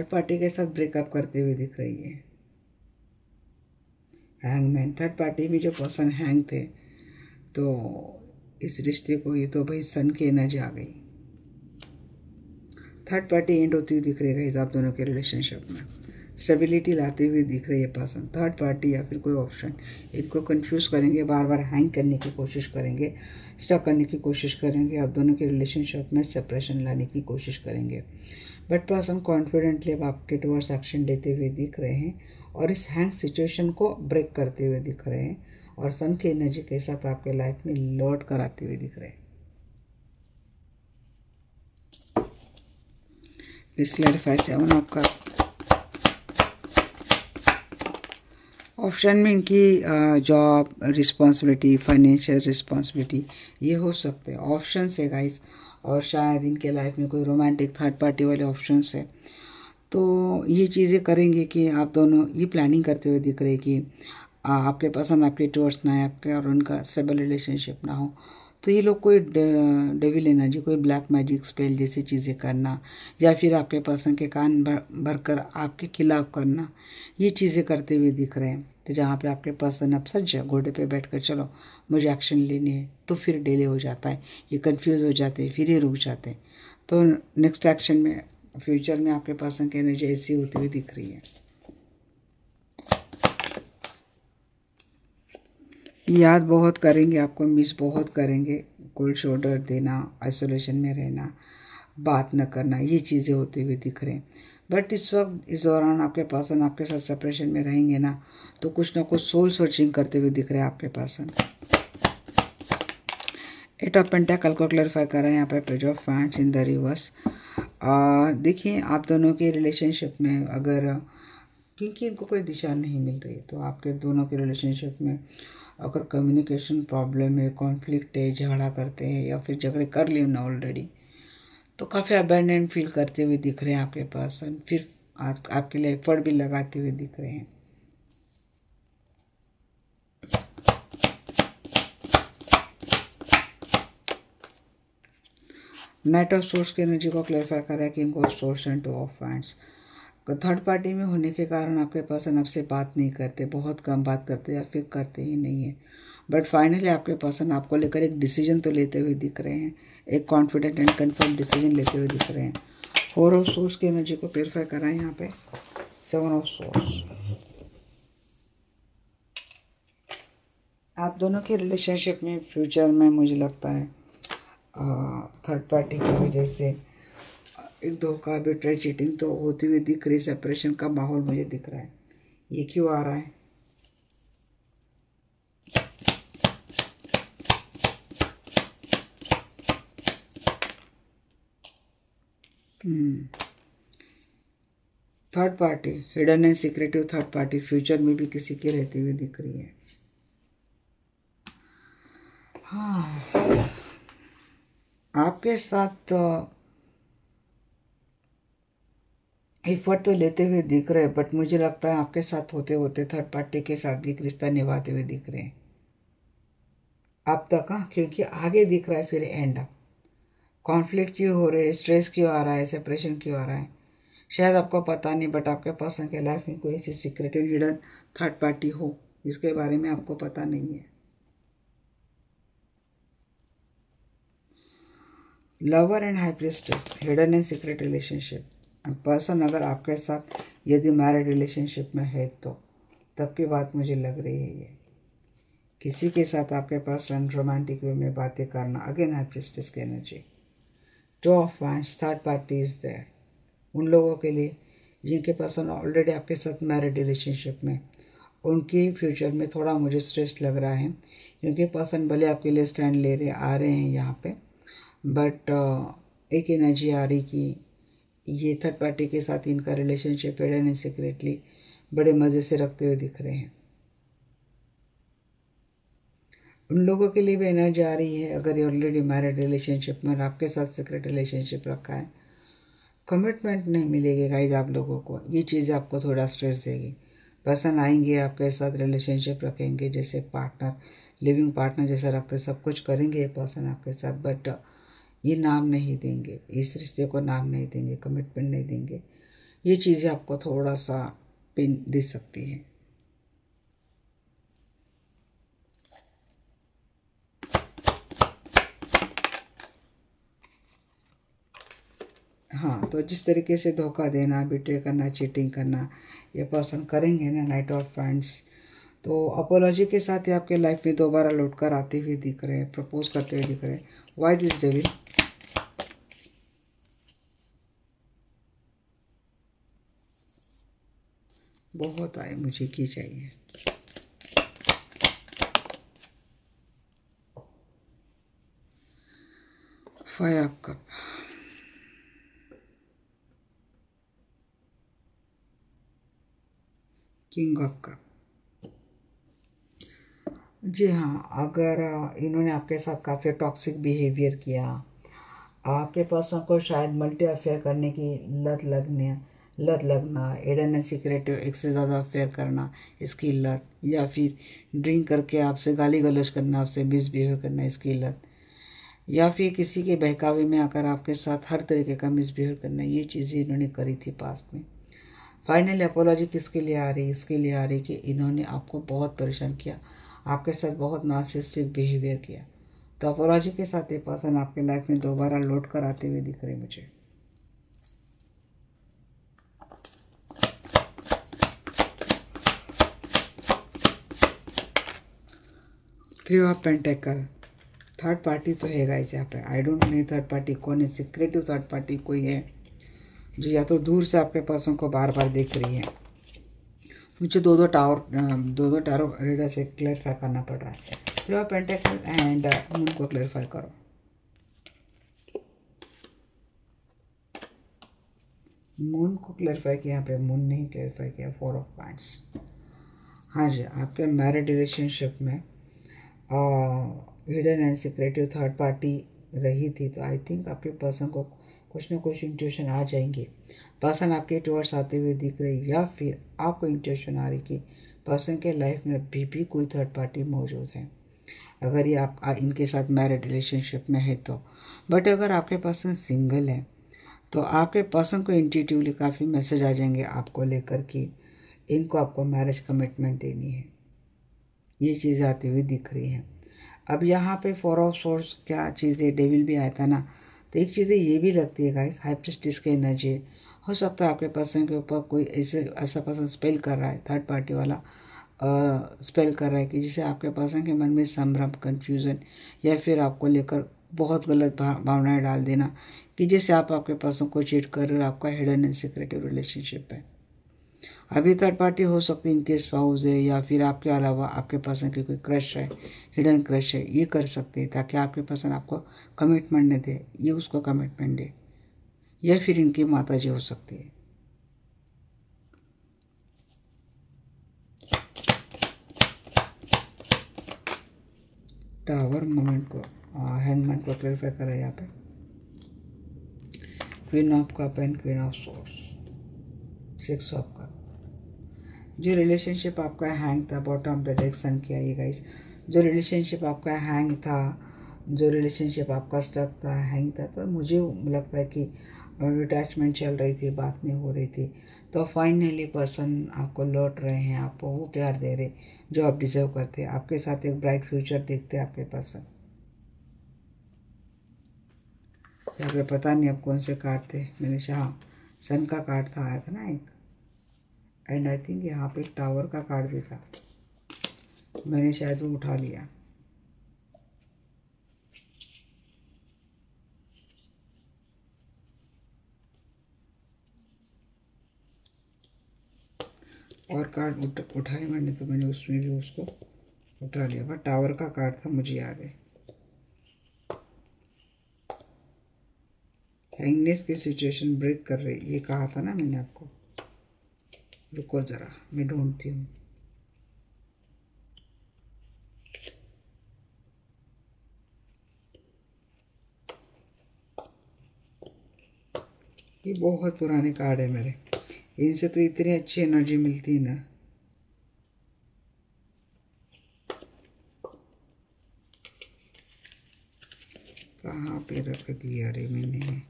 पार्टी के साथ ब्रेकअप करते हुए दिख रही है। हैंगमैन, थर्ड पार्टी में जो पर्सन हैंग थे, तो इस रिश्ते को ये तो भाई सन की एनर्जी आ गई। थर्ड पार्टी एंड होती हुई दिख रही है आप दोनों के रिलेशनशिप में, स्टेबिलिटी लाते हुए दिख रही है पर्सन। थर्ड पार्टी या फिर कोई ऑप्शन इनको कंफ्यूज करेंगे, बार बार हैंग करने की कोशिश करेंगे, स्टक करने की कोशिश करेंगे, आप दोनों के रिलेशनशिप में सेपरेशन लाने की कोशिश करेंगे, बट पर्सन कॉन्फिडेंटली अब आपके टुवर्ड्स एक्शन लेते हुए दिख रहे हैं और इस हैंग सिचुएशन को ब्रेक करते हुए दिख रहे हैं और सन की एनर्जी के साथ आपके लाइफ में लौट कर आते हुए दिख रहे हैं। प्लीज क्लैरिफाई सेवन आपका ऑप्शन में इनकी जॉब रिस्पॉन्सिबिलिटी, फाइनेंशियल रिस्पॉन्सिबिलिटी ये हो सकते हैं ऑप्शन है गाइस, और शायद इनके लाइफ में कोई रोमांटिक थर्ड पार्टी वाले ऑप्शन है। तो ये चीज़ें करेंगे कि आप दोनों ये प्लानिंग करते हुए दिख रहे कि आपके पसंद आपके टुवर्ड्स ना है आपके और उनका स्टेबल रिलेशनशिप ना हो, तो ये लोग कोई डेविल एनर्जी, कोई ब्लैक मैजिक स्पेल जैसी चीज़ें करना या फिर आपके पसंद के कान भरकर आपके खिलाफ करना, ये चीज़ें करते हुए दिख रहे हैं। तो जहाँ पे आपके पर्सन अब सच घोड़े पे बैठकर चलो मुझे एक्शन लेनी है, तो फिर डिले हो जाता है, ये कंफ्यूज हो जाते हैं, फिर ये रुक जाते हैं। तो नेक्स्ट एक्शन में फ्यूचर में आपके पर्सन की एनर्जी ऐसी होती हुई दिख रही है। याद बहुत करेंगे, आपको मिस बहुत करेंगे, कोल्ड शोल्डर देना, आइसोलेशन में रहना, बात न करना, ये चीज़ें होती हुई दिख रहे हैं। बट इस वक्त इस दौरान आपके पर्सन आपके साथ सेपरेशन में रहेंगे ना, तो कुछ ना कुछ सोल सर्चिंग करते हुए दिख रहे हैं आपके पर्सन। एट ऑफ पेंटाकल को क्लैरिफाई कर रहे हैं यहाँ पे, page of wands in the reverse. देखिए आप दोनों के रिलेशनशिप में अगर, क्योंकि इनको कोई दिशा नहीं मिल रही, तो आपके दोनों के रिलेशनशिप में अगर कम्युनिकेशन प्रॉब्लम है, कॉन्फ्लिक्ट है, झगड़ा करते हैं या फिर झगड़े कर लिए ना ऑलरेडी, तो काफ़ी अबैंडन फील करते हुए दिख रहे हैं आपके पर्सन। फिर आपके लिए एफर्ट भी लगाते हुए दिख रहे हैं। नाइट ऑफ सोर्स की एनर्जी को क्लैरिफाई कर रहा है, king of source and to of Wands. Third party में होने के कारण आपके पर्सन आपसे बात नहीं करते, बहुत कम बात करते या फिर करते ही नहीं है। बट फाइनली आपके पर्सन आपको लेकर एक डिसीजन तो लेते हुए दिख रहे हैं, एक कॉन्फिडेंट एंड कन्फर्म डिसीजन लेते हुए दिख रहे हैं। फोर ऑफ सोर्स की एनर्जी को क्लैरिफाई कर रहा है यहाँ पे, सेवन ऑफ सोर्स। आप दोनों के रिलेशनशिप में फ्यूचर में मुझे लगता है थर्ड पार्टी की वजह से एक धोखा, बेट्रे, चीटिंग तो होती हुई दिख रही, सेपरेशन का माहौल मुझे दिख रहा है। ये क्यों आ रहा है? Third party, hidden and secretive third party future में भी किसी की रहती हुई दिख रही है। हाँ, आपके साथ एफर्ट तो लेते हुए दिख रहे हैं, बट मुझे लगता है आपके साथ होते होते थर्ड पार्टी के साथ भी एक रिश्ता निभाते हुए दिख रहे हैं अब तक। हाँ, क्योंकि आगे दिख रहा है फिर एंड। कॉन्फ्लिक्ट क्यों हो रहे हैं, स्ट्रेस क्यों आ रहा है, सेपरेशन क्यों आ रहा है, शायद आपको पता नहीं, बट आपके पर्सन के लाइफ में कोई ऐसी सीक्रेटिव हिडन थर्ड पार्टी हो जिसके बारे में आपको पता नहीं है। Lover and high priestess, hidden and secret relationship. Person अगर आपके साथ यदि मैरिड रिलेशनशिप में है तो तब की बात मुझे लग रही है ये किसी के साथ आपके पास रोमांटिक वे में बातें करना। अगेन हाई प्रीस्टेस की energy, Two of Wands, third party is there. उन लोगों के लिए जिनके पर्सन ऑलरेडी आपके साथ मैरिड रिलेशनशिप में, उनके फ्यूचर में थोड़ा मुझे स्ट्रेस लग रहा है, क्योंकि पर्सन भले आपके लिए स्टैंड ले रहे आ रहे हैं यहाँ पे, बट एक एनर्जी आ रही कि ये थर्ड पार्टी के साथ इनका रिलेशनशिप हिडन एंड सीक्रेटली बड़े मज़े से रखते हुए दिख रहे हैं। उन लोगों के लिए भी एनर्जी आ रही है, अगर ये ऑलरेडी मैरिड रिलेशनशिप में और आपके साथ सीक्रेट रिलेशनशिप रखा है, कमिटमेंट नहीं मिलेगी गाइज आप लोगों को। ये चीज़ें आपको थोड़ा स्ट्रेस देगी। पर्सन आएंगे आपके साथ रिलेशनशिप रखेंगे जैसे पार्टनर, लिविंग पार्टनर जैसा रखते, सब कुछ करेंगे ये पर्सन आपके साथ, बट ये नाम नहीं देंगे, इस रिश्ते को नाम नहीं देंगे, कमिटमेंट नहीं देंगे। ये चीज़ें आपको थोड़ा सा पिन दे सकती हैं। हाँ, तो जिस तरीके से धोखा देना, बिट्रे करना, चीटिंग करना ये पर्सन करेंगे ना नाइट ऑफ फ्रेंड्स, तो अपोलॉजी के साथ ही आपके लाइफ में दोबारा लौट कर आते हुए दिख रहे हैं, प्रपोज करते हुए दिख रहे हैं। Why this devil? बहुत आए, मुझे की चाहिए। Five of cup, king of cup. जी हाँ, अगर इन्होंने आपके साथ काफ़ी टॉक्सिक बिहेवियर किया, आपके पर्सन को शायद मल्टी अफेयर करने की लत लगना, हिडन एंड सीक्रेटिव एक से ज़्यादा अफेयर करना इसकी लत, या फिर ड्रिंक करके आपसे गाली गलौज करना, आपसे मिसबिहेव करना इसकी लत, या फिर किसी के बहकावे में आकर आपके साथ हर तरीके का मिसबिहेव करना, ये चीज़ें इन्होंने करी थी पास्ट में। फाइनली अपोलॉजी किसके लिए आ रही है? इसके लिए आ रही कि इन्होंने आपको बहुत परेशान किया, आपके साथ बहुत नार्सिसिस्टिक बिहेवियर किया। तो अपोलॉजी के साथ ये पर्सन आपके लाइफ में दोबारा लौट कर आते हुए दिख रहे मुझे। Three of pentacle, third party तो है गाइस यहाँ पे। I don't know third party कौन है, सिक्रेटिव थर्ड पार्टी कोई है जो या तो दूर से आपके पर्सन को बार बार देख रही है। मुझे दो दो टावर रीडर से क्लैरिफाई करना पड़ रहा है। फ्लो पेंटेकल एंड मून को क्लैरिफाई करो। मून को क्लैरिफाई किया, यहाँ पे मून नहीं क्लैरिफाई किया। 4 ऑफ वांड्स। हाँ जी, आपके मैरिड रिलेशनशिप में hidden and secretive third party रही थी, तो आई थिंक आपके पर्सन को कुछ ना कुछ इंट्यूशन आ जाएंगे। पर्सन आपके टुवर्ड्स आते हुए दिख रही, या फिर आपको इंट्यूशन आ रही कि पर्सन के लाइफ में भी कोई थर्ड पार्टी मौजूद है, अगर ये आप इनके साथ मैरिड रिलेशनशिप में है तो। बट अगर आपके पर्सन सिंगल है तो आपके पर्सन को इंट्यूटिवली काफ़ी मैसेज आ जाएंगे आपको लेकर कि इनको आपको मैरिज कमिटमेंट देनी है। ये चीज़ें आती हुई दिख रही हैं। अब यहाँ पे 4 ऑफ सोर्स क्या चीज़ है, डेविल भी आया था ना, तो एक चीज़ें ये भी लगती है गाइस, हाई प्रीस्टिस की एनर्जी हो सकता है आपके पर्सन के ऊपर कोई ऐसा पर्सन स्पेल कर रहा है, थर्ड पार्टी वाला स्पेल कर रहा है कि जिससे आपके पर्सन के मन में संभ्रम, कन्फ्यूज़न या फिर आपको लेकर बहुत गलत भावनाएं डाल देना कि जिससे आप आपके पर्सन को चीट कर रहे हो। आपका हिडन एंड सीक्रेटिव रिलेशनशिप है। अभी थर्ड पार्टी हो सकती है, इनके स्पाउस है या फिर आपके अलावा आपके पर्सन की कोई क्रश है, हिडन क्रश है, ये कर सकते हैं ताकि आपके पर्सन आपको कमिटमेंट न दे, ये उसको कमिटमेंट दे, या फिर इनकी माता जी हो सकती है। टावर मोमेंट को हैंगमैन को क्लैरिफाई करा यहाँ पे। Queen of cup and queen of source, 6 of cup. जो रिलेशनशिप आपका हैंग था, बॉटम पे डेक्सन किया ये गाइस, जो रिलेशनशिप आपका हैंग था, जो रिलेशनशिप आपका स्टक था, हैंग था, तो मुझे लगता है कि अटैचमेंट चल रही थी, बात नहीं हो रही थी, तो फाइनली पर्सन आपको लौट रहे हैं, आपको वो प्यार दे रहे जो आप डिजर्व करते हैं, आपके साथ एक ब्राइट फ्यूचर देखते हैं आपके पर्सन। यहाँ पे पता नहीं अब कौन से कार्ड थे, मैंने हाँ सन का कार्ड था, आया था ना एक, एंड आई थिंक यहाँ पे टावर का कार्ड भी था, मैंने शायद वो उठा लिया। और कार्ड उठाए मैंने, तो मैंने उसमें भी उसको उठा लिया, पर टावर का कार्ड था, मुझे याद है। हैंगनेस की सिचुएशन ब्रेक कर रही, ये कहा था ना मैंने आपको। रुको जरा, मैं ढूंढती हूँ। ये बहुत पुराने कार्ड है मेरे, इनसे तो इतनी अच्छी एनर्जी मिलती है ना। कहाँ पे रख दिया रे मैंने,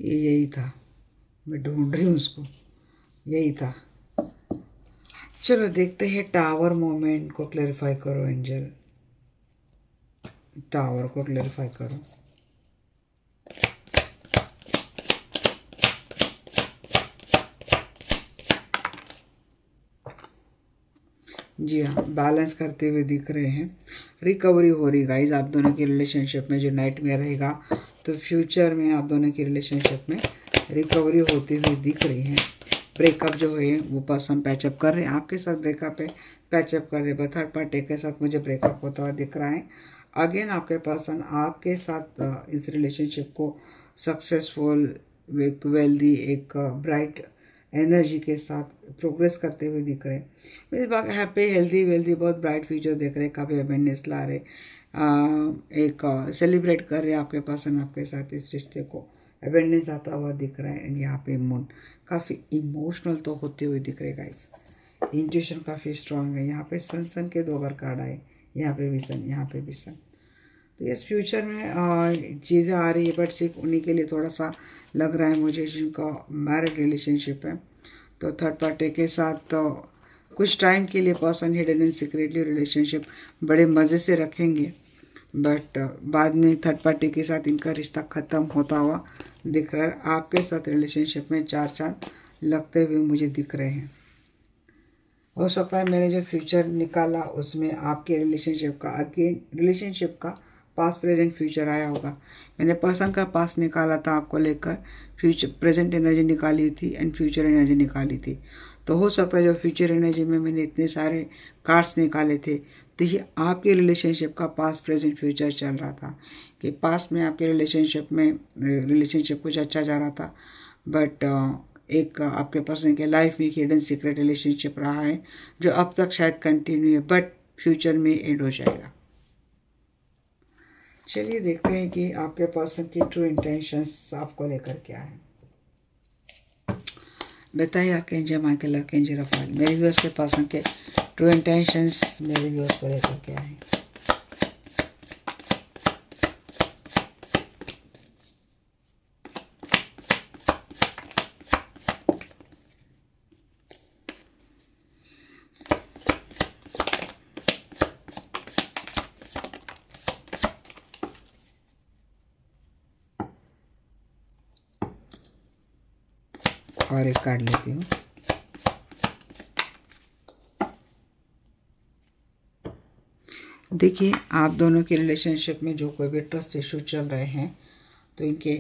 ये यही था, मैं ढूंढ रही हूँ उसको, यही था। चलो देखते हैं, टावर मोमेंट को क्लैरिफाई करो एंजल, टावर को क्लैरिफाई करो। जी हाँ, बैलेंस करते हुए दिख रहे हैं, रिकवरी हो रही गाइज आप दोनों की रिलेशनशिप में। जो नाइटमेयर रहेगा तो फ्यूचर में आप दोनों की रिलेशनशिप में रिकवरी होती हुई दिख रही है। ब्रेकअप जो है वो पर्सन पैचअप कर रहे हैं, आपके साथ ब्रेकअप है, पैचअप कर रहे हैं, थर्ड पार्टी के साथ मुझे ब्रेकअप होता हुआ दिख रहा है। अगेन आपके पर्सन आपके साथ इस रिलेशनशिप को सक्सेसफुल, एक वेल्दी, एक ब्राइट एनर्जी के साथ प्रोग्रेस करते हुए दिख रहे हैं। मेरे पास हैप्पी, हेल्दी, वेल्दी, बहुत ब्राइट फ्यूचर देख रहे हैं, काफ़ी अवेयरनेस ला रहे, एक सेलिब्रेट कर रहे हैं आपके पर्सन आपके साथ इस रिश्ते को, अवेयरनेस आता हुआ दिख रहा है। एंड यहाँ पे मून काफ़ी इमोशनल तो होते हुए दिख रहे गाइस, इंट्यूशन काफ़ी स्ट्रांग है। यहाँ पे सन के 2 बार कार्ड आए, यहाँ पे भी सन, यहाँ पे भी सन। तो इस फ्यूचर में चीज़ें आ रही है, बट सिर्फ उन्हीं के लिए थोड़ा सा लग रहा है मुझे जिनका मैरिड रिलेशनशिप है, तो थर्ड पार्टी के साथ तो कुछ टाइम के लिए person hidden and secretly relationship बड़े मज़े से रखेंगे, बट बाद में थर्ड पार्टी के साथ इनका रिश्ता ख़त्म होता हुआ दिख रहा है। आपके साथ रिलेशनशिप में 4 चांद लगते हुए मुझे दिख रहे हैं। हो सकता है मैंने जो फ्यूचर निकाला उसमें आपके रिलेशनशिप का पास्ट प्रेजेंट फ्यूचर आया होगा। मैंने पर्सन का पास्ट निकाला था आपको लेकर, फ्यूचर प्रेजेंट एनर्जी निकाली थी एंड फ्यूचर एनर्जी निकाली थी। तो हो सकता है जो फ्यूचर एनर्जी में मैंने इतने सारे कार्ड्स निकाले थे तो ये आपके रिलेशनशिप का पास्ट प्रेजेंट फ्यूचर चल रहा था कि पास्ट में आपके रिलेशनशिप कुछ अच्छा जा रहा था, बट एक आपके पर्सन के लाइफ में एक हिडन सीक्रेट रिलेशनशिप रहा है जो अब तक शायद कंटिन्यू है बट फ्यूचर में एंड हो जाएगा। चलिए देखते हैं कि आपके पर्सन की ट्रू इंटेंशंस आपको लेकर क्या है। बताइए आर्कएंजल माइकल, आर्कएंजल रफाएल, मेरे व्यूअर्स के पर्सन के ट्रू इंटेंशंस मेरे व्यूअर्स को लेकर क्या है। और एक कार्ड लेती हूँ। देखिए आप दोनों के रिलेशनशिप में जो कोई भी ट्रस्ट इशू चल रहे हैं तो इनके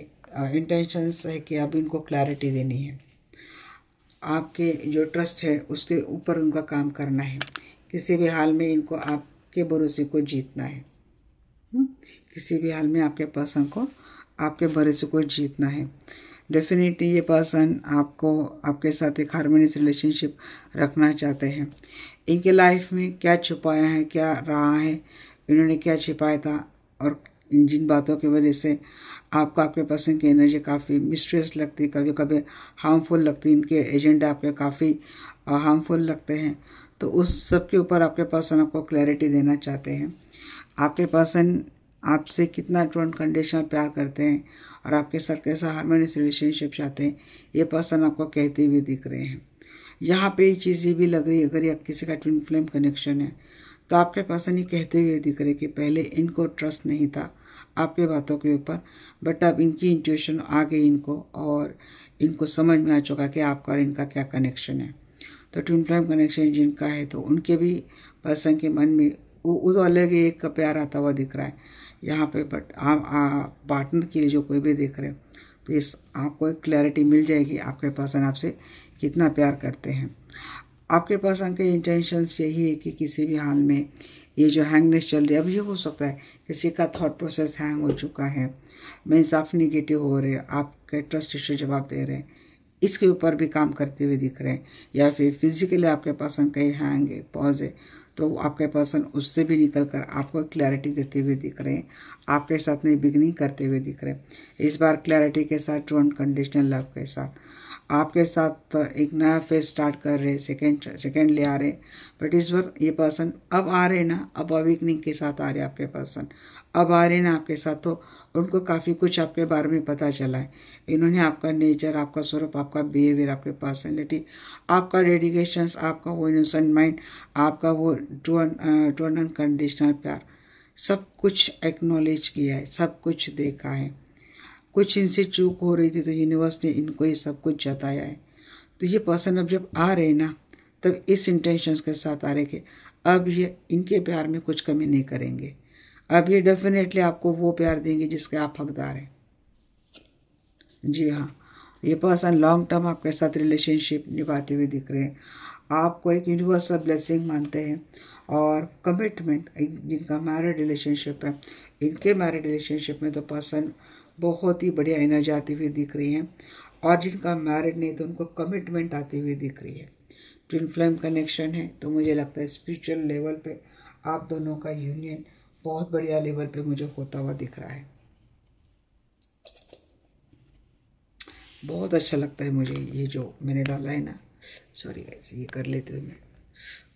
इंटेंशंस है कि अब इनको क्लैरिटी देनी है। आपके जो ट्रस्ट है उसके ऊपर उनका काम करना है। किसी भी हाल में इनको आपके भरोसे को जीतना है। किसी भी हाल में आपके पर्सन को आपके भरोसे को जीतना है। डेफिनेटली ये पर्सन आपके साथ एक हार्मोनियस रिलेशनशिप रखना चाहते हैं। इनके लाइफ में क्या छुपाया है, क्या रहा है, इन्होंने क्या छिपाया था और इन जिन बातों की वजह से आपके पर्सन की एनर्जी काफ़ी मिस्टीरियस लगती है, कभी कभी हार्मफुल लगती है, इनके एजेंडा आपके काफ़ी हार्मफुल लगते हैं। तो उस सब के ऊपर आपके पर्सन आपको क्लैरिटी देना चाहते हैं। आपके पर्सन आपसे कितना ट्रू अनकंडीशनल प्यार करते हैं और आपके साथ कैसा हार्मोनियस रिलेशनशिप चाहते हैं ये पर्सन आपको कहते हुए दिख रहे हैं। यहाँ पे ये चीज़ ये भी लग रही है, अगर ये किसी का ट्विन फ्लेम कनेक्शन है तो आपके पर्सन ये कहते हुए दिख रहे कि पहले इनको ट्रस्ट नहीं था आपके बातों के ऊपर, बट अब इनकी इंट्यूशन आ गई इनको और इनको समझ में आ चुका कि आपका और इनका क्या कनेक्शन है। तो ट्विन फ्लेम कनेक्शन जिनका है तो उनके भी पर्सन के मन में उस अलग ही एक प्यार आता हुआ दिख रहा है यहाँ पे। बट आप पार्टनर के लिए जो कोई भी देख रहे हैं तो इस आपको एक क्लैरिटी मिल जाएगी आपके पर्सन आपसे कितना प्यार करते हैं। आपके पर्सन के इंटेंशंस यही है कि किसी भी हाल में ये जो हैंगनेस चल रही है, अब ये हो सकता है किसी का थॉट प्रोसेस हैंग हो चुका है, मीन्स आप निगेटिव हो रहे हैं, आपके ट्रस्ट इश्यू जवाब दे रहे हैं, इसके ऊपर भी काम करते हुए दिख रहे हैं, या फिर फिजिकली आपके पर्सन कहीं हैंग है, पॉज है, तो आपके पर्सन उससे भी निकल कर आपको क्लैरिटी देते हुए दिख रहे हैं, आपके साथ नई बिगनिंग करते हुए दिख रहे हैं। इस बार क्लैरिटी के साथ, ट्रू अनकंडीशनल लव के साथ आपके साथ एक नया फेज स्टार्ट कर रहे, सेकेंड ले आ रहे। बट इस बार ये पर्सन अब आ रहे ना, अब अवेकनिंग के साथ आ रहे आपके पर्सन, अब आ रहे ना आपके साथ, तो उनको काफ़ी कुछ आपके बारे में पता चला है। इन्होंने आपका नेचर, आपका स्वरूप, आपका बिहेवियर, आपके पर्सनैलिटी, आपका डेडिकेशंस, आपका वो इनोसेंट माइंड, आपका वो ट्रू अनकंडीशनल प्यार, सब कुछ एक्नॉलेज किया है, सब कुछ देखा है। कुछ इनसे चूक हो रही थी तो यूनिवर्स ने इनको ये सब कुछ जताया है। तो ये पर्सन अब जब आ रहे ना तब इस इंटेंशंस के साथ आ रहे कि अब ये इनके प्यार में कुछ कमी नहीं करेंगे, अब ये डेफिनेटली आपको वो प्यार देंगे जिसके आप हकदार हैं। जी हाँ, ये पर्सन लॉन्ग टर्म आपके साथ रिलेशनशिप निभाते हुए दिख रहे हैं, आपको एक यूनिवर्सल ब्लेसिंग मानते हैं और कमिटमेंट। जिनका मैरिड रिलेशनशिप है, इनके मैरिड रिलेशनशिप में तो पर्सन बहुत ही बढ़िया एनर्जी आती हुई दिख रही है, और जिनका मैरिड नहीं तो उनको कमिटमेंट आती हुई दिख रही है। ट्विन फ्लेम कनेक्शन है तो मुझे लगता है स्पिरिचुअल लेवल पे आप दोनों का यूनियन बहुत बढ़िया लेवल पे मुझे होता हुआ दिख रहा है। बहुत अच्छा लगता है मुझे ये जो मैंने डाला है ना, सॉरी गाइस, ये कर लेते हुए मैं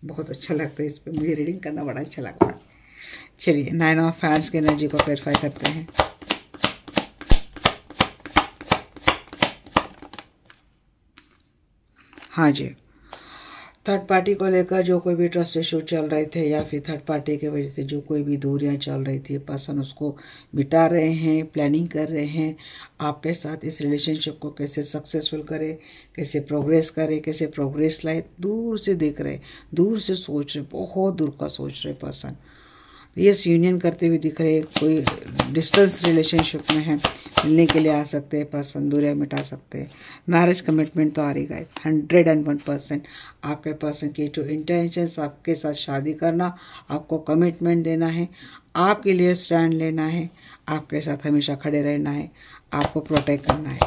बहुत अच्छा लगता है, इस पर मुझे रीडिंग करना बड़ा अच्छा लगता है। चलिए 9 ऑफ हैंड्स की एनर्जी को क्लैरिफाई करते हैं। हाँ जी, थर्ड पार्टी को लेकर जो कोई भी ट्रस्ट इशू चल रहे थे या फिर थर्ड पार्टी की वजह से जो कोई भी दूरियां चल रही थी, पर्सन उसको मिटा रहे हैं, प्लानिंग कर रहे हैं आपके साथ इस रिलेशनशिप को कैसे सक्सेसफुल करे, कैसे प्रोग्रेस करे, कैसे प्रोग्रेस लाए। दूर से देख रहे, दूर से सोच रहे, बहुत दूर का सोच रहे पर्सन। यस, यूनियन करते हुए दिख रहे, कोई डिस्टेंस रिलेशनशिप में है, मिलने के लिए आ सकते हैं पर्सन, दूरियां मिटा सकते हैं। मैरिज कमिटमेंट तो आ रही है 101%। आपके पर्सन की जो इंटेंशंस, आपके साथ शादी करना, आपको कमिटमेंट देना है, आपके लिए स्टैंड लेना है, आपके साथ हमेशा खड़े रहना है, आपको प्रोटेक्ट करना है।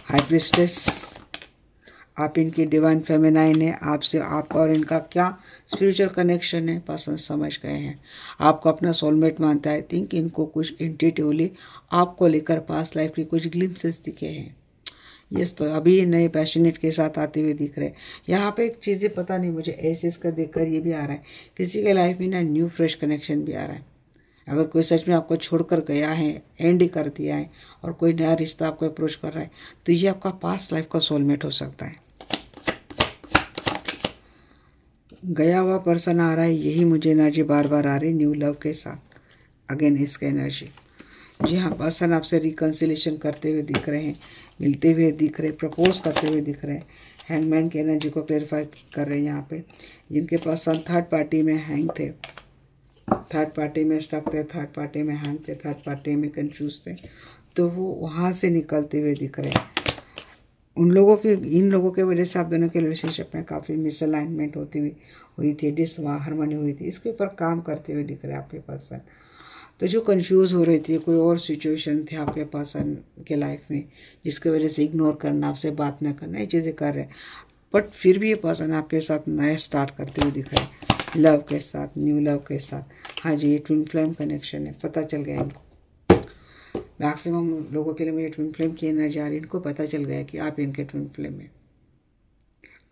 हाई प्रीस्टेस, आप इनकी डिवाइन फेमिनाइन है, आपसे आपका और इनका क्या स्पिरिचुअल कनेक्शन है पर्सन समझ गए हैं, आपको अपना सोलमेट मानता है। थिंक इनको कुछ इंट्यूटिवली आपको लेकर पास्ट लाइफ की कुछ ग्लिम्पसेस दिखे हैं। यस, तो अभी नए पैशनेट के साथ आते हुए दिख रहे हैं। यहाँ पे एक चीज़ें पता नहीं मुझे ऐसे इसका देखकर ये भी आ रहा है, किसी के लाइफ में ना न्यू फ्रेश कनेक्शन भी आ रहा है। अगर कोई सच में आपको छोड़कर गया है, एंड ही कर दिया है और कोई नया रिश्ता आपको अप्रोच कर रहा है, तो ये आपका पास्ट लाइफ का सोलमेट हो सकता है। गया हुआ पर्सन आ रहा है, यही मुझे एनर्जी बार बार आ रही न्यू लव के साथ। अगेन इसका एनर्जी, जी हाँ, पर्सन आपसे रिकन्सिलेशन करते हुए दिख रहे हैं, मिलते हुए दिख रहे, प्रपोज करते हुए दिख रहे हैं। हैंगमैन की एनर्जी को क्लेरिफाई कर रहे हैं यहाँ पे। जिनके पर्सन थर्ड पार्टी में हैंग थे, थर्ड पार्टी में स्टक थे, थर्ड पार्टी में हैंग थे, थर्ड पार्टी में कंफ्यूज थे, तो वो वहाँ से निकलते हुए दिख रहे हैं। इन लोगों के वजह से आप दोनों के रिलेशनशिप में काफ़ी मिसअलाइनमेंट हुई थी, डिसहार्मनी हुई थी, इसके ऊपर काम करते हुए दिख रहे हैं आपके पर्सन। तो जो कंफ्यूज हो रही थी, कोई और सिचुएशन थी आपके पर्सन के लाइफ में जिसकी वजह से इग्नोर करना, आपसे बात ना करना, ये चीज़ें कर रहे हैं, बट फिर भी ये पर्सन आपके साथ नया स्टार्ट करते हुए दिख रहे हैं, लव के साथ, न्यू लव के साथ। हाँ जी, ये ट्विन फ्लेम कनेक्शन है, पता चल गया इनको। मैक्सिमम लोगों के लिए मुझे ट्विन फ्लेम की एनर्जी आ रही है, इनको पता चल गया कि आप इनके ट्विन फ्लेम में।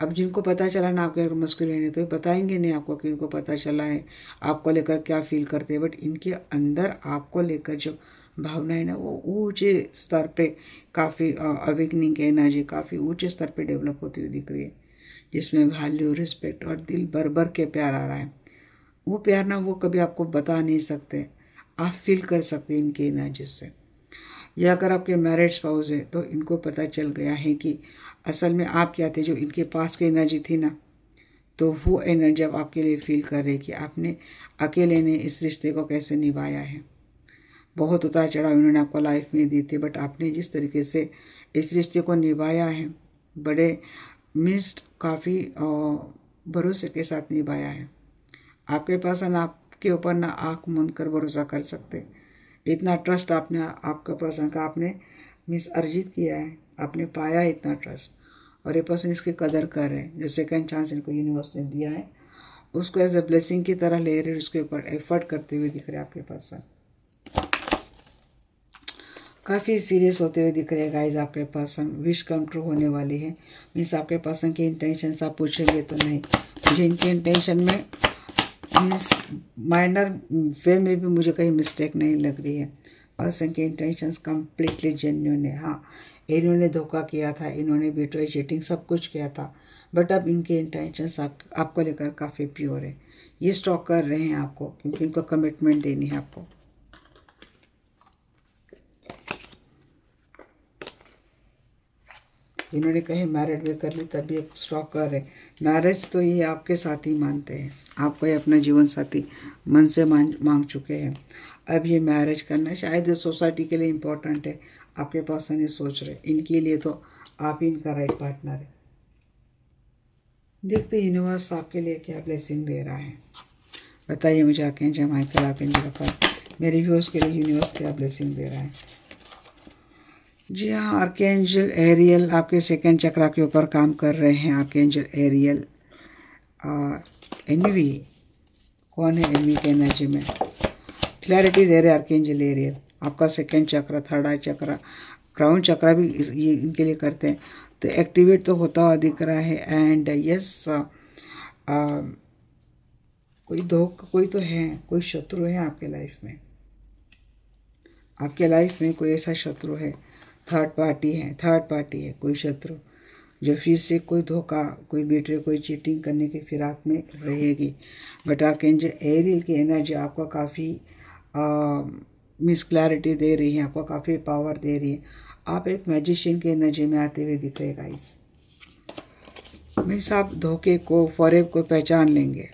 अब जिनको पता चला ना आपके अगर मस्कुलिन है तो ये बताएंगे नहीं आपको कि इनको पता चला है, आपको लेकर क्या फील करते हैं, बट इनके अंदर आपको लेकर जो भावना है ना, वो ऊंचे स्तर पे काफ़ी अवेकनिंग की एनर्जी काफ़ी ऊंचे स्तर पे डेवलप होती हुई दिख रही है, जिसमें वैल्यू, रिस्पेक्ट और दिल भर भर के प्यार आ रहा है। वो प्यार ना वो कभी आपको बता नहीं सकते, आप फील कर सकते इनकी एनर्जी से। या अगर आपके मैरिड स्पाउस है तो इनको पता चल गया है कि असल में आप क्या थे, जो इनके पास की एनर्जी थी ना, तो वो एनर्जी अब आपके लिए फील कर रही है कि आपने अकेले ने इस रिश्ते को कैसे निभाया है। बहुत उतार चढ़ाव इन्होंने आपको लाइफ में दी थी, बट आपने जिस तरीके से इस रिश्ते को निभाया है, बड़े मीन्स काफ़ी भरोसे के साथ निभाया है। आपके पास ना आपके ऊपर ना आँख मूंद कर भरोसा कर सकते, इतना ट्रस्ट आपने आपका पर्सन का आपने मीन्स अर्जित किया है, आपने पाया है इतना ट्रस्ट, और ये पर्सन इसकी कदर कर रहे हैं। जो सेकंड चांस इनको यूनिवर्स ने दिया है उसको एज ए ब्लेसिंग की तरह ले रहे, उसके ऊपर एफर्ट करते हुए दिख रहे हैं आपके पर्सन। काफ़ी सीरियस होते हुए दिख रहे हैं गाइज आपके पर्सन। विश कम ट्रू होने वाली है, मीन्स आपके पर्सन की इंटेंशन आप पूछेंगे तो नहीं, मुझे इनके इंटेंशन में मीन्स माइनर वे में भी मुझे कहीं मिस्टेक नहीं लग रही है। पर्सन के इंटेंशंस कम्प्लीटली जेन्युइन है। हाँ, इन्होंने धोखा किया था, इन्होंने बिट्रे, चीटिंग सब कुछ किया था, बट अब इनके इंटेंशंस आपको लेकर काफ़ी प्योर है। ये स्टॉक कर रहे हैं आपको क्योंकि इनको कमिटमेंट देनी है आपको। इन्होंने कहीं मैरिड भी कर ली तब भी एक स्टॉक कर रहे। मैरिज तो ये आपके साथ ही मानते हैं, आपको ये अपना जीवन साथी मन से मांग चुके हैं। अब ये मैरिज करना शायद सोसाइटी के लिए इम्पोर्टेंट है, आपके पर्सन ये सोच रहे, इनके लिए तो आप ही इनका राइट पार्टनर है। देखते यूनिवर्स आपके लिए क्या ब्लेसिंग दे रहा है, बताइए मुझे आर्कएंजल माइकल, आर्कएंजल मेरे व्यूअर्स के लिए यूनिवर्स क्या ब्लेसिंग दे रहा है। जी हाँ, आर्कएंजल एरियल आपके सेकंड चक्रा के ऊपर काम कर रहे हैं। आर्कएंजल एरियल एनवी कौन है, एनवी के एनर्जी में क्लैरिटी दे रहे हैं आर्कएंजल एरियल। आपका सेकंड चक्र, थर्ड आई चक्र, क्राउन चक्र भी ये इनके लिए करते हैं, तो एक्टिवेट तो होता हुआ दिख रहा है। एंड यस, कोई तो है, कोई शत्रु है आपके लाइफ में, आपके लाइफ में कोई ऐसा शत्रु है, थर्ड पार्टी है कोई शत्रु, जो फिर से कोई धोखा, कोई बेट्रे, कोई चीटिंग करने की फिराक में रहेगी। बट आर्कएंजल एरियल की एनर्जी आपको काफ़ी मिस क्लैरिटी दे रही है, आपको काफ़ी पावर दे रही है। आप एक मैजिशियन की एनर्जी में आते हुए दिख रहे गाइस। मीन्स आप धोखे को, फरेब को पहचान लेंगे।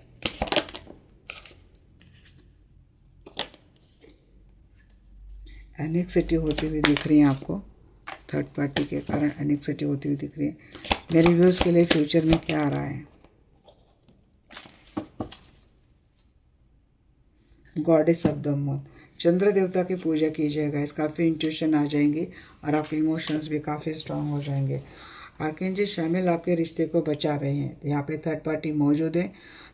एनेक्सिटी होती हुई दिख रही है आपको, थर्ड पार्टी के कारण एनेक्सिटी होती हुई दिख रही है। मेरे व्यूज के लिए फ्यूचर में क्या आ रहा है? गॉडेस ऑफ द मून, चंद्र देवता की पूजा कीजिएगा। इस काफ़ी इंट्यूशन आ जाएंगे और आपके इमोशंस भी काफ़ी स्ट्रांग हो जाएंगे। आर्कएंजल शामिल आपके रिश्ते को बचा रहे हैं। यहाँ पे थर्ड पार्टी मौजूद है।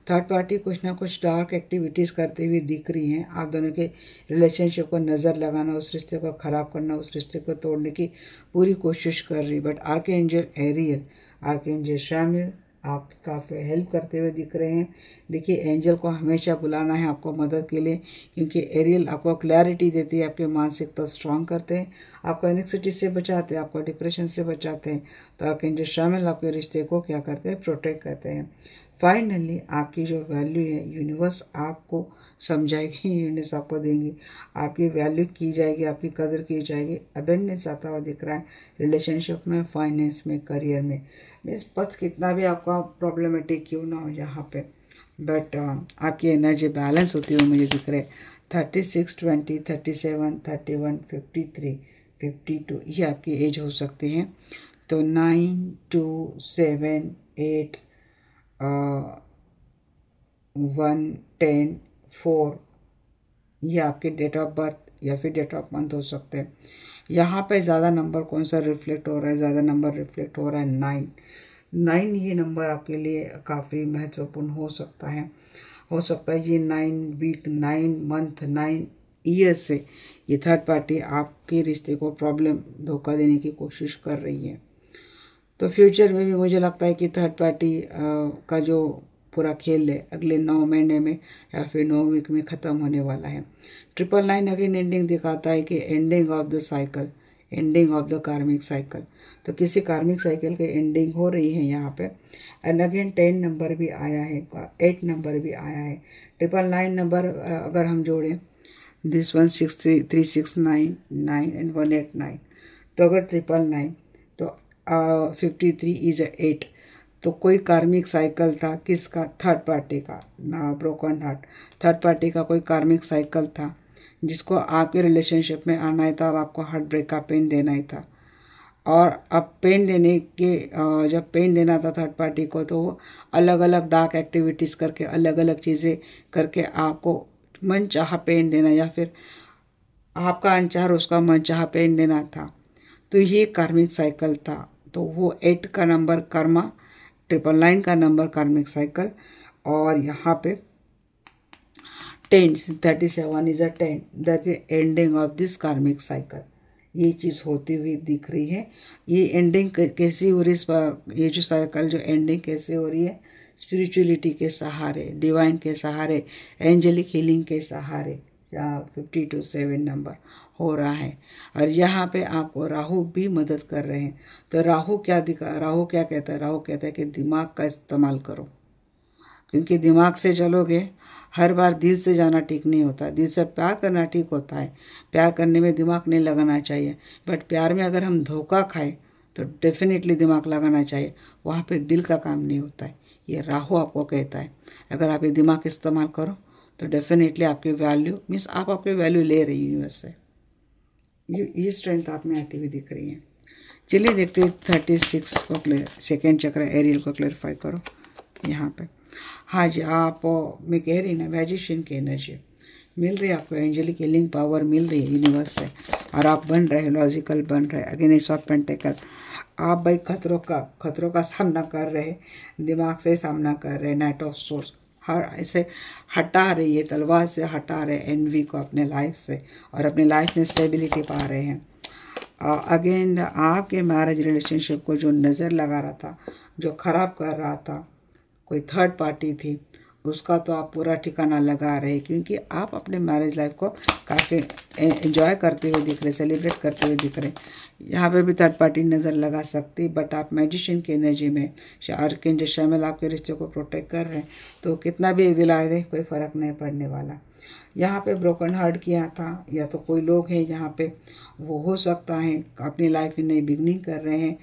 थर्ड पार्टी कुछ ना कुछ डार्क एक्टिविटीज़ करते हुए दिख रही हैं। आप दोनों के रिलेशनशिप को नज़र लगाना, उस रिश्ते को ख़राब करना, उस रिश्ते को तोड़ने की पूरी कोशिश कर रही। बट आर्कएंजल एरियल, आर्कएंजल शामिल आप काफ़ी हेल्प करते हुए दिख रहे हैं। देखिए, एंजल को हमेशा बुलाना है आपको मदद के लिए, क्योंकि एरियल आपको क्लैरिटी देती है, आपके मानसिकता स्ट्रांग करते हैं, आपको एनेक्सिटी से बचाते हैं, आपको डिप्रेशन से बचाते हैं। तो आर्कएंजल शामिल आपके रिश्ते को क्या करते हैं? प्रोटेक्ट करते हैं। फाइनली आपकी जो वैल्यू है यूनिवर्स आपको समझाएगी, यूनिवर्स आपको देंगी, आपकी वैल्यू की जाएगी, आपकी कदर की जाएगी। अबेंडेंस आता हुआ दिख रहा है रिलेशनशिप में, फाइनेंस में, करियर में। इस पथ कितना भी आपका प्रॉब्लमेटिक क्यों ना हो यहाँ पे, बट आपकी एनर्जी बैलेंस होती हुई मुझे दिख रहे। 36, 20, 37, 31, 53, 52 ये आपकी एज हो सकती है। तो 9, 2, 7, 8, 1, 10, 4 ये आपके डेट ऑफ बर्थ या फिर डेट ऑफ मंथ हो सकते हैं। यहाँ पे ज़्यादा नंबर कौन सा रिफ्लेक्ट हो रहा है? ज़्यादा नंबर रिफ्लेक्ट हो रहा है 9। 9 ये नंबर आपके लिए काफ़ी महत्वपूर्ण हो सकता है। ये 9 वीक, 9 मंथ, 9 ईयर से ये थर्ड पार्टी आपके रिश्ते को प्रॉब्लम, धोखा देने की कोशिश कर रही है। तो फ्यूचर में भी मुझे लगता है कि थर्ड पार्टी का जो पूरा खेल है अगले 9 महीने में या फिर 9 वीक में ख़त्म होने वाला है। 999 अगेन एंडिंग दिखाता है कि ending of the cycle, ending of the कार्मिक साइकिल। तो किसी कार्मिक साइकिल की एंडिंग हो रही है यहाँ पे। एंड अगेन 10 नंबर भी आया है, 8 नंबर भी आया है। 999 नंबर अगर हम जोड़ें, दिस 16369 9 एंड 189, तो अगर 999 तो 53 इज 8। तो कोई कार्मिक साइकिल था किसका? थर्ड पार्टी का ना, ब्रोकन हार्ट। थर्ड पार्टी का कोई कार्मिक साइकिल था जिसको आपके रिलेशनशिप में आना ही था और आपको हार्ट ब्रेक का पेन देना ही था। और अब पेन देने के जब पेन देना था थर्ड पार्टी को, तो वो अलग अलग डार्क एक्टिविटीज़ करके, अलग अलग चीज़ें करके आपको मन चाहा पेन देना, या फिर आपका अनचाह उसका मन चाहा पेन देना था। तो ये कार्मिक साइकिल था। तो वो 8 का नंबर कर्मा, 999 का नंबर कार्मिक साइकिल, और यहाँ पे 10, 37 is 10, that is ending of this कार्मिक साइकिल। ये चीज़ होती हुई दिख रही है। ये एंडिंग कैसी हो रही है? ये जो साइकिल जो एंडिंग कैसे हो रही है? स्पिरिचुअलिटी के सहारे, डिवाइन के सहारे, एंजेलिक हीलिंग के सहारे। 52 नंबर हो रहा है। और यहाँ पे आपको राहु भी मदद कर रहे हैं। तो राहु क्या कहता है? राहु कहता है कि दिमाग का इस्तेमाल करो, क्योंकि दिमाग से चलोगे, हर बार दिल से जाना ठीक नहीं होता। दिल से प्यार करना ठीक होता है, प्यार करने में दिमाग नहीं लगाना चाहिए। बट प्यार में अगर हम धोखा खाएं तो डेफिनेटली दिमाग लगाना चाहिए, वहाँ पे दिल का काम नहीं होता है। ये राहु आपको कहता है, अगर आप ये दिमाग इस्तेमाल करो तो डेफिनेटली आपकी वैल्यू, मीन्स आप आपकी वैल्यू ले रही हैं यूनिवर्स से। ये स्ट्रेंथ आप में आती हुई दिख रही है। चलिए देखते हैं 36 को सेकेंड चक्र एरियल को क्लैरिफाई करो यहाँ पे। हाँ जी, आप मैं कह रही ना, मैजिशियन की एनर्जी मिल रही है आपको, एंजेलिक हीलिंग पावर मिल रही है यूनिवर्स से, और आप बन रहे, लॉजिकल बन रहे। अगेन एस ऑफ पेंटिकल, आप भाई खतरों का सामना कर रहे, दिमाग से सामना कर रहे। नाइट ऑफ सोर्स, हर ऐसे हटा रही है, तलवार से हटा रहे एनवी को अपने लाइफ से, और अपने लाइफ में स्टेबिलिटी पा रहे हैं। अगेन आपके मैरिज रिलेशनशिप को जो नज़र लगा रहा था, जो ख़राब कर रहा था, कोई थर्ड पार्टी थी, उसका तो आप पूरा ठिकाना लगा रहे, क्योंकि आप अपने मैरिज लाइफ को काफ़ी एंजॉय करते हुए दिख रहे, सेलिब्रेट करते हुए दिख रहे। यहाँ पे भी थर्ड पार्टी नज़र लगा सकती, बट आप मैजिशियन की एनर्जी में आर्कएंजल शामिल आपके रिश्ते को प्रोटेक्ट कर रहे हैं, तो कितना भी विलाय दे कोई फ़र्क नहीं पड़ने वाला। यहाँ पे ब्रोकन हार्ट किया था, या तो कोई लोग हैं यहाँ पे, वो हो सकता है अपनी लाइफ में नई बिगनिंग कर रहे हैं,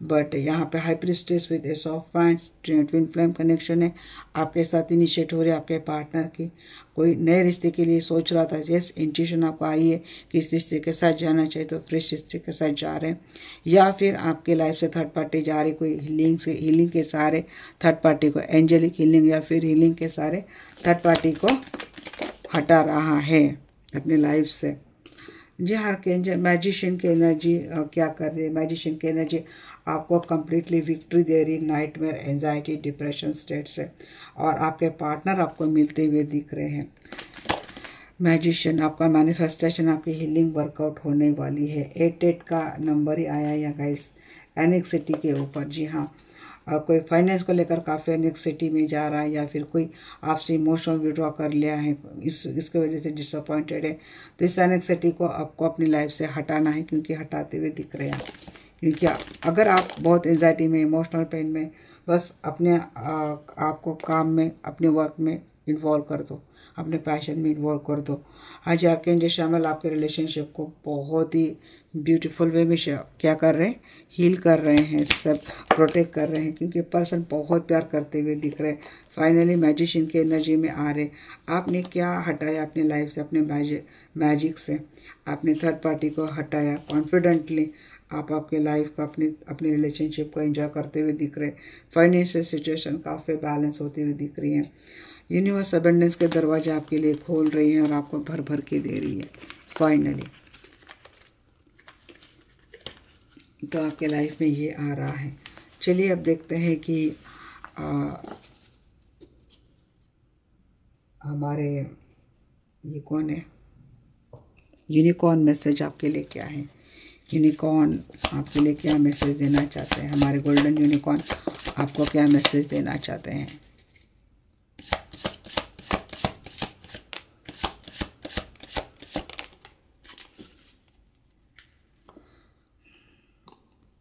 बट यहाँ पे high priestess with S of wands, twin flame connection है, आपके साथ इनिशिएट हो रहे आपके पार्टनर की, कोई नए रिश्ते के लिए सोच रहा था, यस इंट्यूशन आपको आई है कि इस रिश्ते के साथ जाना चाहिए, तो फ्रेश रिश्ते के साथ जा रहे हैं, या फिर आपके लाइफ से थर्ड पार्टी जा रही, कोई हीलिंग के सहारे थर्ड पार्टी को, एंजेलिक हीलिंग या फिर हीलिंग के सहारे थर्ड पार्टी को हटा रहा है अपनी लाइफ से। जी हाँ, मैजिशियन की एनर्जी क्या कर रही है, मैजिशियन की एनर्जी आपको कम्प्लीटली विक्ट्री दे रही नाइटमेयर, एंजाइटी, डिप्रेशन स्टेट से, और आपके पार्टनर आपको मिलते हुए दिख रहे हैं। मैजिशियन आपका मैनिफेस्टेशन, आपकी हीलिंग वर्कआउट होने वाली है। 88 का नंबर ही आया है गाइस एनेक्सिटी के ऊपर। जी हाँ, कोई फाइनेंस को लेकर काफ़ी एनेक्सिटी में जा रहा है, या फिर कोई आपसे इमोशनल विड्रॉ कर लिया है, इसके वजह से डिसअपॉइंटेड है, तो इस एनेक्सिटी को आपको अपनी लाइफ से हटाना है, क्योंकि हटाते हुए दिख रहे हैं। क्योंकि अगर आप बहुत एंजाइटी में, इमोशनल पेन में, बस अपने आपको काम में, अपने वर्क में इन्वॉल्व कर दो, अपने पैशन में इन्वॉल्व कर दो। आज आर्कएंजल शामिल आपके रिलेशनशिप को बहुत ही ब्यूटीफुल वे में क्या कर रहे हैं, हील कर रहे हैं, सब प्रोटेक्ट कर रहे हैं, क्योंकि पर्सन बहुत प्यार करते हुए दिख रहे हैं। फाइनली मैजिशियन की एनर्जी में आ रहे। आपने क्या हटाया अपनी लाइफ से, अपने मैजिक से आपने थर्ड पार्टी को हटाया। कॉन्फिडेंटली आप आपके लाइफ को, अपनी रिलेशनशिप को एंजॉय करते हुए दिख रहे हैं। फाइनेंशियल सिचुएशन काफ़ी बैलेंस होती हुई दिख रही है। यूनिवर्स अबंडेंस के दरवाजे आपके लिए खोल रही है और आपको भर भर के दे रही है फाइनली। तो आपके लाइफ में ये आ रहा है। चलिए अब देखते हैं कि हमारे ये कौन है, यूनिकॉर्न मैसेज आपके लिए क्या है, यूनिकॉर्न आपके लिए क्या मैसेज देना चाहते हैं, हमारे गोल्डन यूनिकॉर्न आपको क्या मैसेज देना चाहते हैं।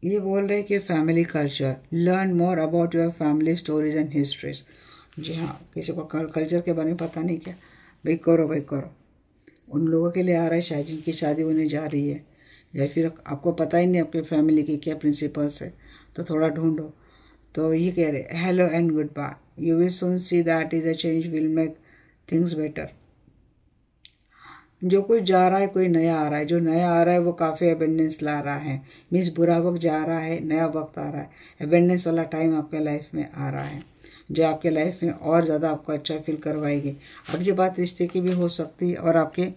ये बोल रहे हैं कि family culture, learn more about your family stories and histories. जी हाँ, किसी को कल्चर के बारे में पता नहीं क्या, भाई करो। उन लोगों के लिए आ रहा है शायद जिनकी शादी होने जा रही है, या फिर आपको पता ही नहीं आपके फैमिली की क्या प्रिंसिपल्स है, तो थोड़ा ढूंढो। तो ये कह रहे hello and goodbye, you will soon see that is a change will make things better. जो कुछ जा रहा है कोई नया आ रहा है, जो नया आ रहा है वो काफ़ी अबेंडेंस ला रहा है, मीन्स बुरा वक्त जा रहा है, नया वक्त आ रहा है, अबेंडेंस वाला टाइम आपके लाइफ में आ रहा है, जो आपके लाइफ में और ज़्यादा आपको अच्छा फील करवाएगी। अब ये बात रिश्ते की भी हो सकती है और आपके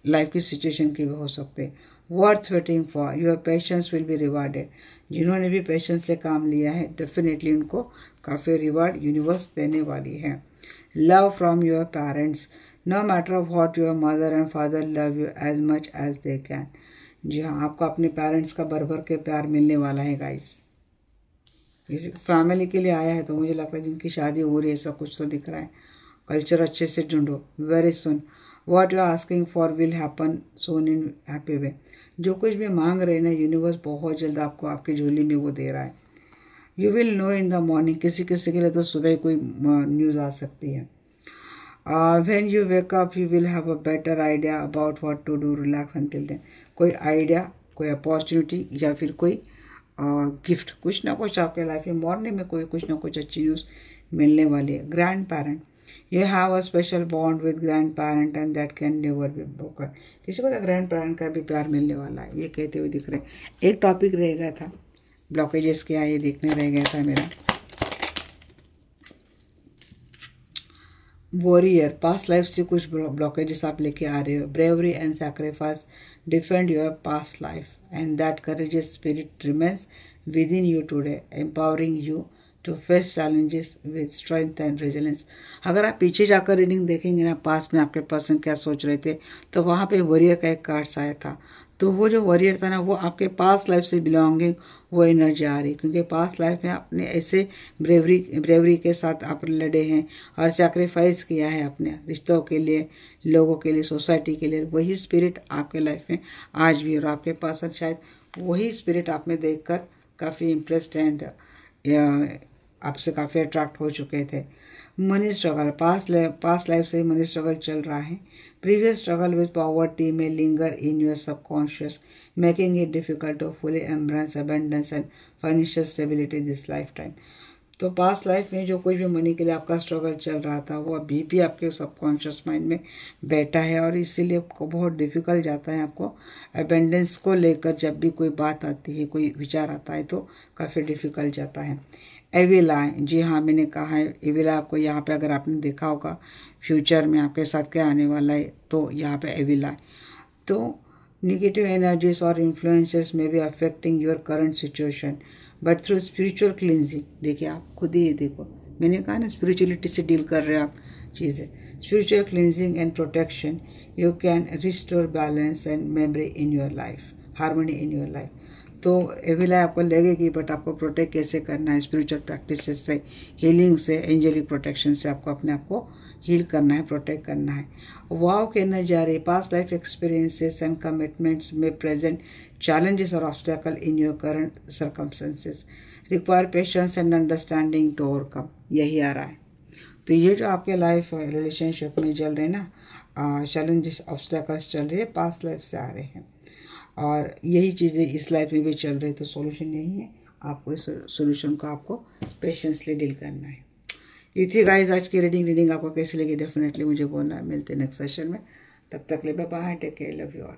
लाइफ की सिचुएशन की भी हो सकती है। Worth waiting for, your patience will be rewarded. जिन्होंने भी पेशेंस से काम लिया है डेफिनेटली उनको काफ़ी रिवार्ड यूनिवर्स देने वाली है। Love from your parents, no matter what your mother and father love you as much as they can। जी हाँ, आपको अपने पेरेंट्स का भर भर के प्यार मिलने वाला है गाइस। इस फैमिली के लिए आया है तो मुझे लगता है जिनकी शादी हो रही है ऐसा कुछ तो दिख रहा है। कल्चर अच्छे से ढूंढो, very soon what you are asking for will happen soon in happy way. जो कुछ भी मांग रहे हैं ना, यूनिवर्स बहुत जल्द आपको आपकी झोली में वो दे रहा है। You will know in the morning, किसी किसी के लिए तो सुबह कोई न्यूज़ आ सकती है। When you wake up you will have a better idea about what to do, relax until then। कोई आइडिया, कोई अपॉर्चुनिटी या फिर कोई गिफ्ट, कुछ ना कुछ आपके लाइफ में मॉर्निंग में कोई कुछ ना कुछ अच्छी न्यूज़ मिलने वाली है। Grand parent, you have a special bond with grand parent and that can never be broken. किसी को तो ग्रैंड पेरेंट का भी प्यार मिलने वाला है, ये कहते हुए दिख रहे हैं। एक टॉपिक रह गया था, ब्लॉकेजेस क्या ये देखने रह गया था मेरा। वॉरियर, पास्ट लाइफ से कुछ ब्लॉकेजेस आप लेके आ रहे हो। Bravery and sacrifice defend your past life and that courageous spirit remains within you today, empowering you to face challenges with strength and resilience. अगर आप पीछे जाकर रीडिंग देखेंगे ना, पास्ट में आपके पर्सन क्या सोच रहे थे, तो वहाँ पे वॉरियर का एक कार्ड्स आया था। तो वो जो वॉरियर था ना, वो आपके पास्ट लाइफ से बिलोंगिंग वो एनर्जी आ रही, क्योंकि पास्ट लाइफ में आपने ऐसे ब्रेवरी के साथ आप लड़े हैं और सैक्रिफाइस किया है अपने रिश्तों के लिए, लोगों के लिए, सोसाइटी के लिए। वही स्पिरिट आपके लाइफ में आज भी, और आपके पास शायद वही स्पिरिट आप में देखकर काफ़ी इम्प्रेस्ड एंड आपसे काफ़ी अट्रैक्ट हो चुके थे। मनी स्ट्रगल, पास्ट लाइफ से मनी स्ट्रगल चल रहा है। प्रीवियस स्ट्रगल विद पॉवर्टी में linger in your subconscious, making it difficult to fully embrace abundance and financial stability this lifetime. तो पास्ट लाइफ में जो कोई भी मनी के लिए आपका स्ट्रगल चल रहा था, वो अभी भी आपके सबकॉन्शियस माइंड में बैठा है, और इसीलिए आपको बहुत डिफिकल्ट जाता है आपको अबेंडेंस को लेकर। जब भी कोई बात आती है, कोई विचार आता है, तो काफ़ी डिफिकल्ट जाता है। एविल आई, जी हाँ, मैंने कहा है एविल आई। आपको यहाँ पे अगर आपने देखा होगा फ्यूचर में आपके साथ क्या आने वाला है, तो यहाँ पे एविल आई। तो नेगेटिव एनर्जीज और इन्फ्लुएंसेस में भी affecting your current situation but through spiritual cleansing. देखिए, आप खुद ही देखो, मैंने कहा ना स्पिरिचुअलिटी से डील कर रहे हो आप चीज़ें। Spiritual cleansing and protection, you can restore balance and memory in your life, harmony in your life. तो एविल आई आपको लगेगी, बट आपको प्रोटेक्ट कैसे करना है? स्पिरिचुअल प्रैक्टिसेस से, हीलिंग से, एंजेलिक प्रोटेक्शन से आपको अपने आप को हील करना है, प्रोटेक्ट करना है। वाव कहना जा रही, past life experiences and commitments में present challenges or obstacle in your current circumstances require patience and understanding to overcome। यही आ रहा है। तो ये जो आपके लाइफ रिलेशनशिप में चल रहे हैं ना, चैलेंजेस ऑब्स्टेकल्स चल रहे हैं, पास्ट लाइफ से आ रहे हैं, और यही चीज़ें इस लाइफ में भी चल रही। तो सॉल्यूशन यही है, आपको इस सॉल्यूशन को आपको पेशेंसली डील करना है। ये थी गाइस आज की रीडिंग आपको कैसी लगी डेफिनेटली मुझे बोलना है। मिलते हैं नेक्स्ट सेशन में, तब तक ले bye bye, take care, love you all.